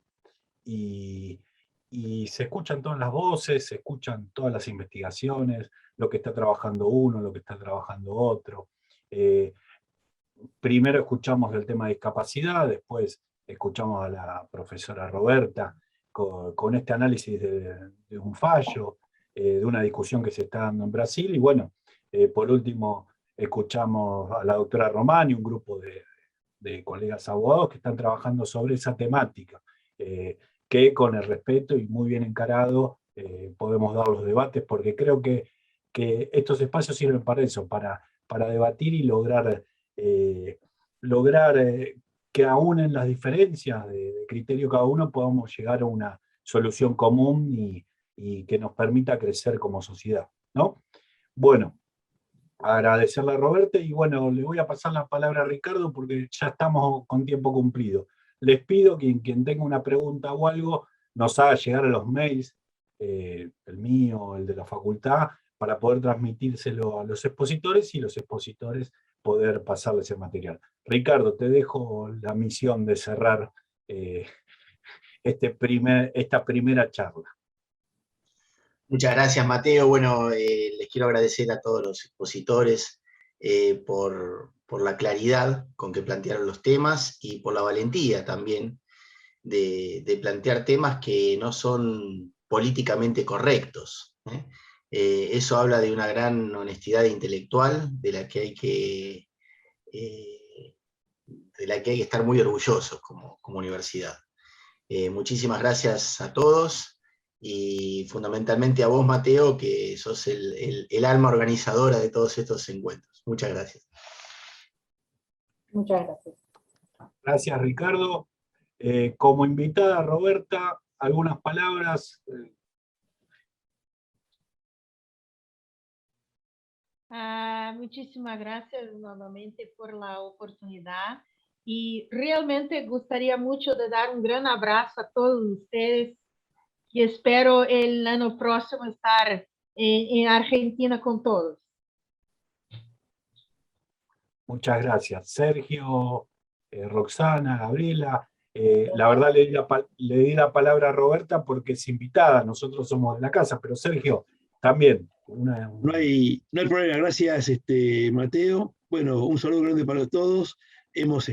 Y se escuchan todas las voces, se escuchan todas las investigaciones, lo que está trabajando uno, lo que está trabajando otro. Primero escuchamos el tema de discapacidad, después escuchamos a la profesora Roberta con este análisis de un fallo, de una discusión que se está dando en Brasil, y bueno, por último escuchamos a la doctora Román y un grupo de colegas abogados que están trabajando sobre esa temática, que con el respeto y muy bien encarado podemos dar los debates, porque creo que estos espacios sirven para eso, para debatir y lograr que aún en las diferencias de criterio cada uno podamos llegar a una solución común y que nos permita crecer como sociedad, ¿no? Bueno, agradecerle a Roberta y bueno, le voy a pasar la palabra a Ricardo porque ya estamos con tiempo cumplido. Les pido que quien tenga una pregunta o algo nos haga llegar a los mails, el mío, el de la facultad, para poder transmitírselo a los expositores y los expositores poder pasarles el material. Ricardo, te dejo la misión de cerrar esta primera charla. Muchas gracias, Mateo. Bueno, les quiero agradecer a todos los expositores por la claridad con que plantearon los temas y por la valentía también de plantear temas que no son políticamente correctos. Eso habla de una gran honestidad intelectual de la que hay que estar muy orgullosos como universidad. Muchísimas gracias a todos. Y fundamentalmente a vos, Mateo, que sos el alma organizadora de todos estos encuentros. Muchas gracias. Muchas gracias. Gracias, Ricardo. Como invitada, Roberta, algunas palabras. Muchísimas gracias nuevamente por la oportunidad. Y realmente gustaría mucho de dar un gran abrazo a todos ustedes. Y espero el año próximo estar en Argentina con todos. Muchas gracias. Sergio, Roxana, Gabriela. La verdad le di la palabra a Roberta porque es invitada, nosotros somos de la casa, pero Sergio, también. No hay problema, gracias Mateo. Bueno, un saludo grande para todos. Hemos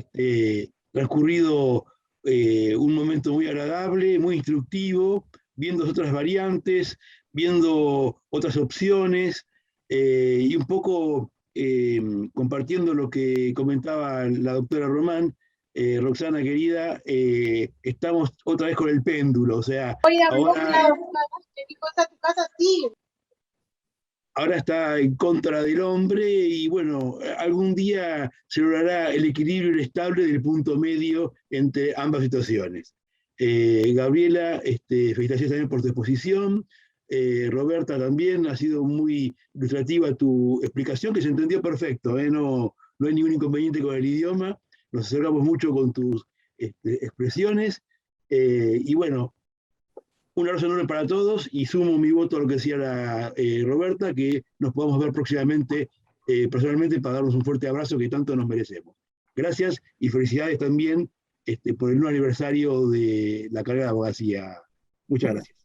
transcurrido un momento muy agradable, muy instructivo, viendo otras variantes, viendo otras opciones, y un poco compartiendo lo que comentaba la doctora Román. Roxana querida, estamos otra vez con el péndulo, o sea, ahora está en contra del hombre y bueno, algún día se logrará el equilibrio estable del punto medio entre ambas situaciones. Gabriela, felicitaciones también por tu exposición. Roberta también, ha sido muy ilustrativa tu explicación, que se entendió perfecto, no hay ningún inconveniente con el idioma, nos acercamos mucho con tus expresiones, y bueno, un abrazo enorme para todos, y sumo mi voto a lo que decía Roberta, que nos podamos ver próximamente, personalmente, para darnos un fuerte abrazo que tanto nos merecemos. Gracias, y felicidades también por el nuevo aniversario de la carrera de abogacía. Muchas gracias.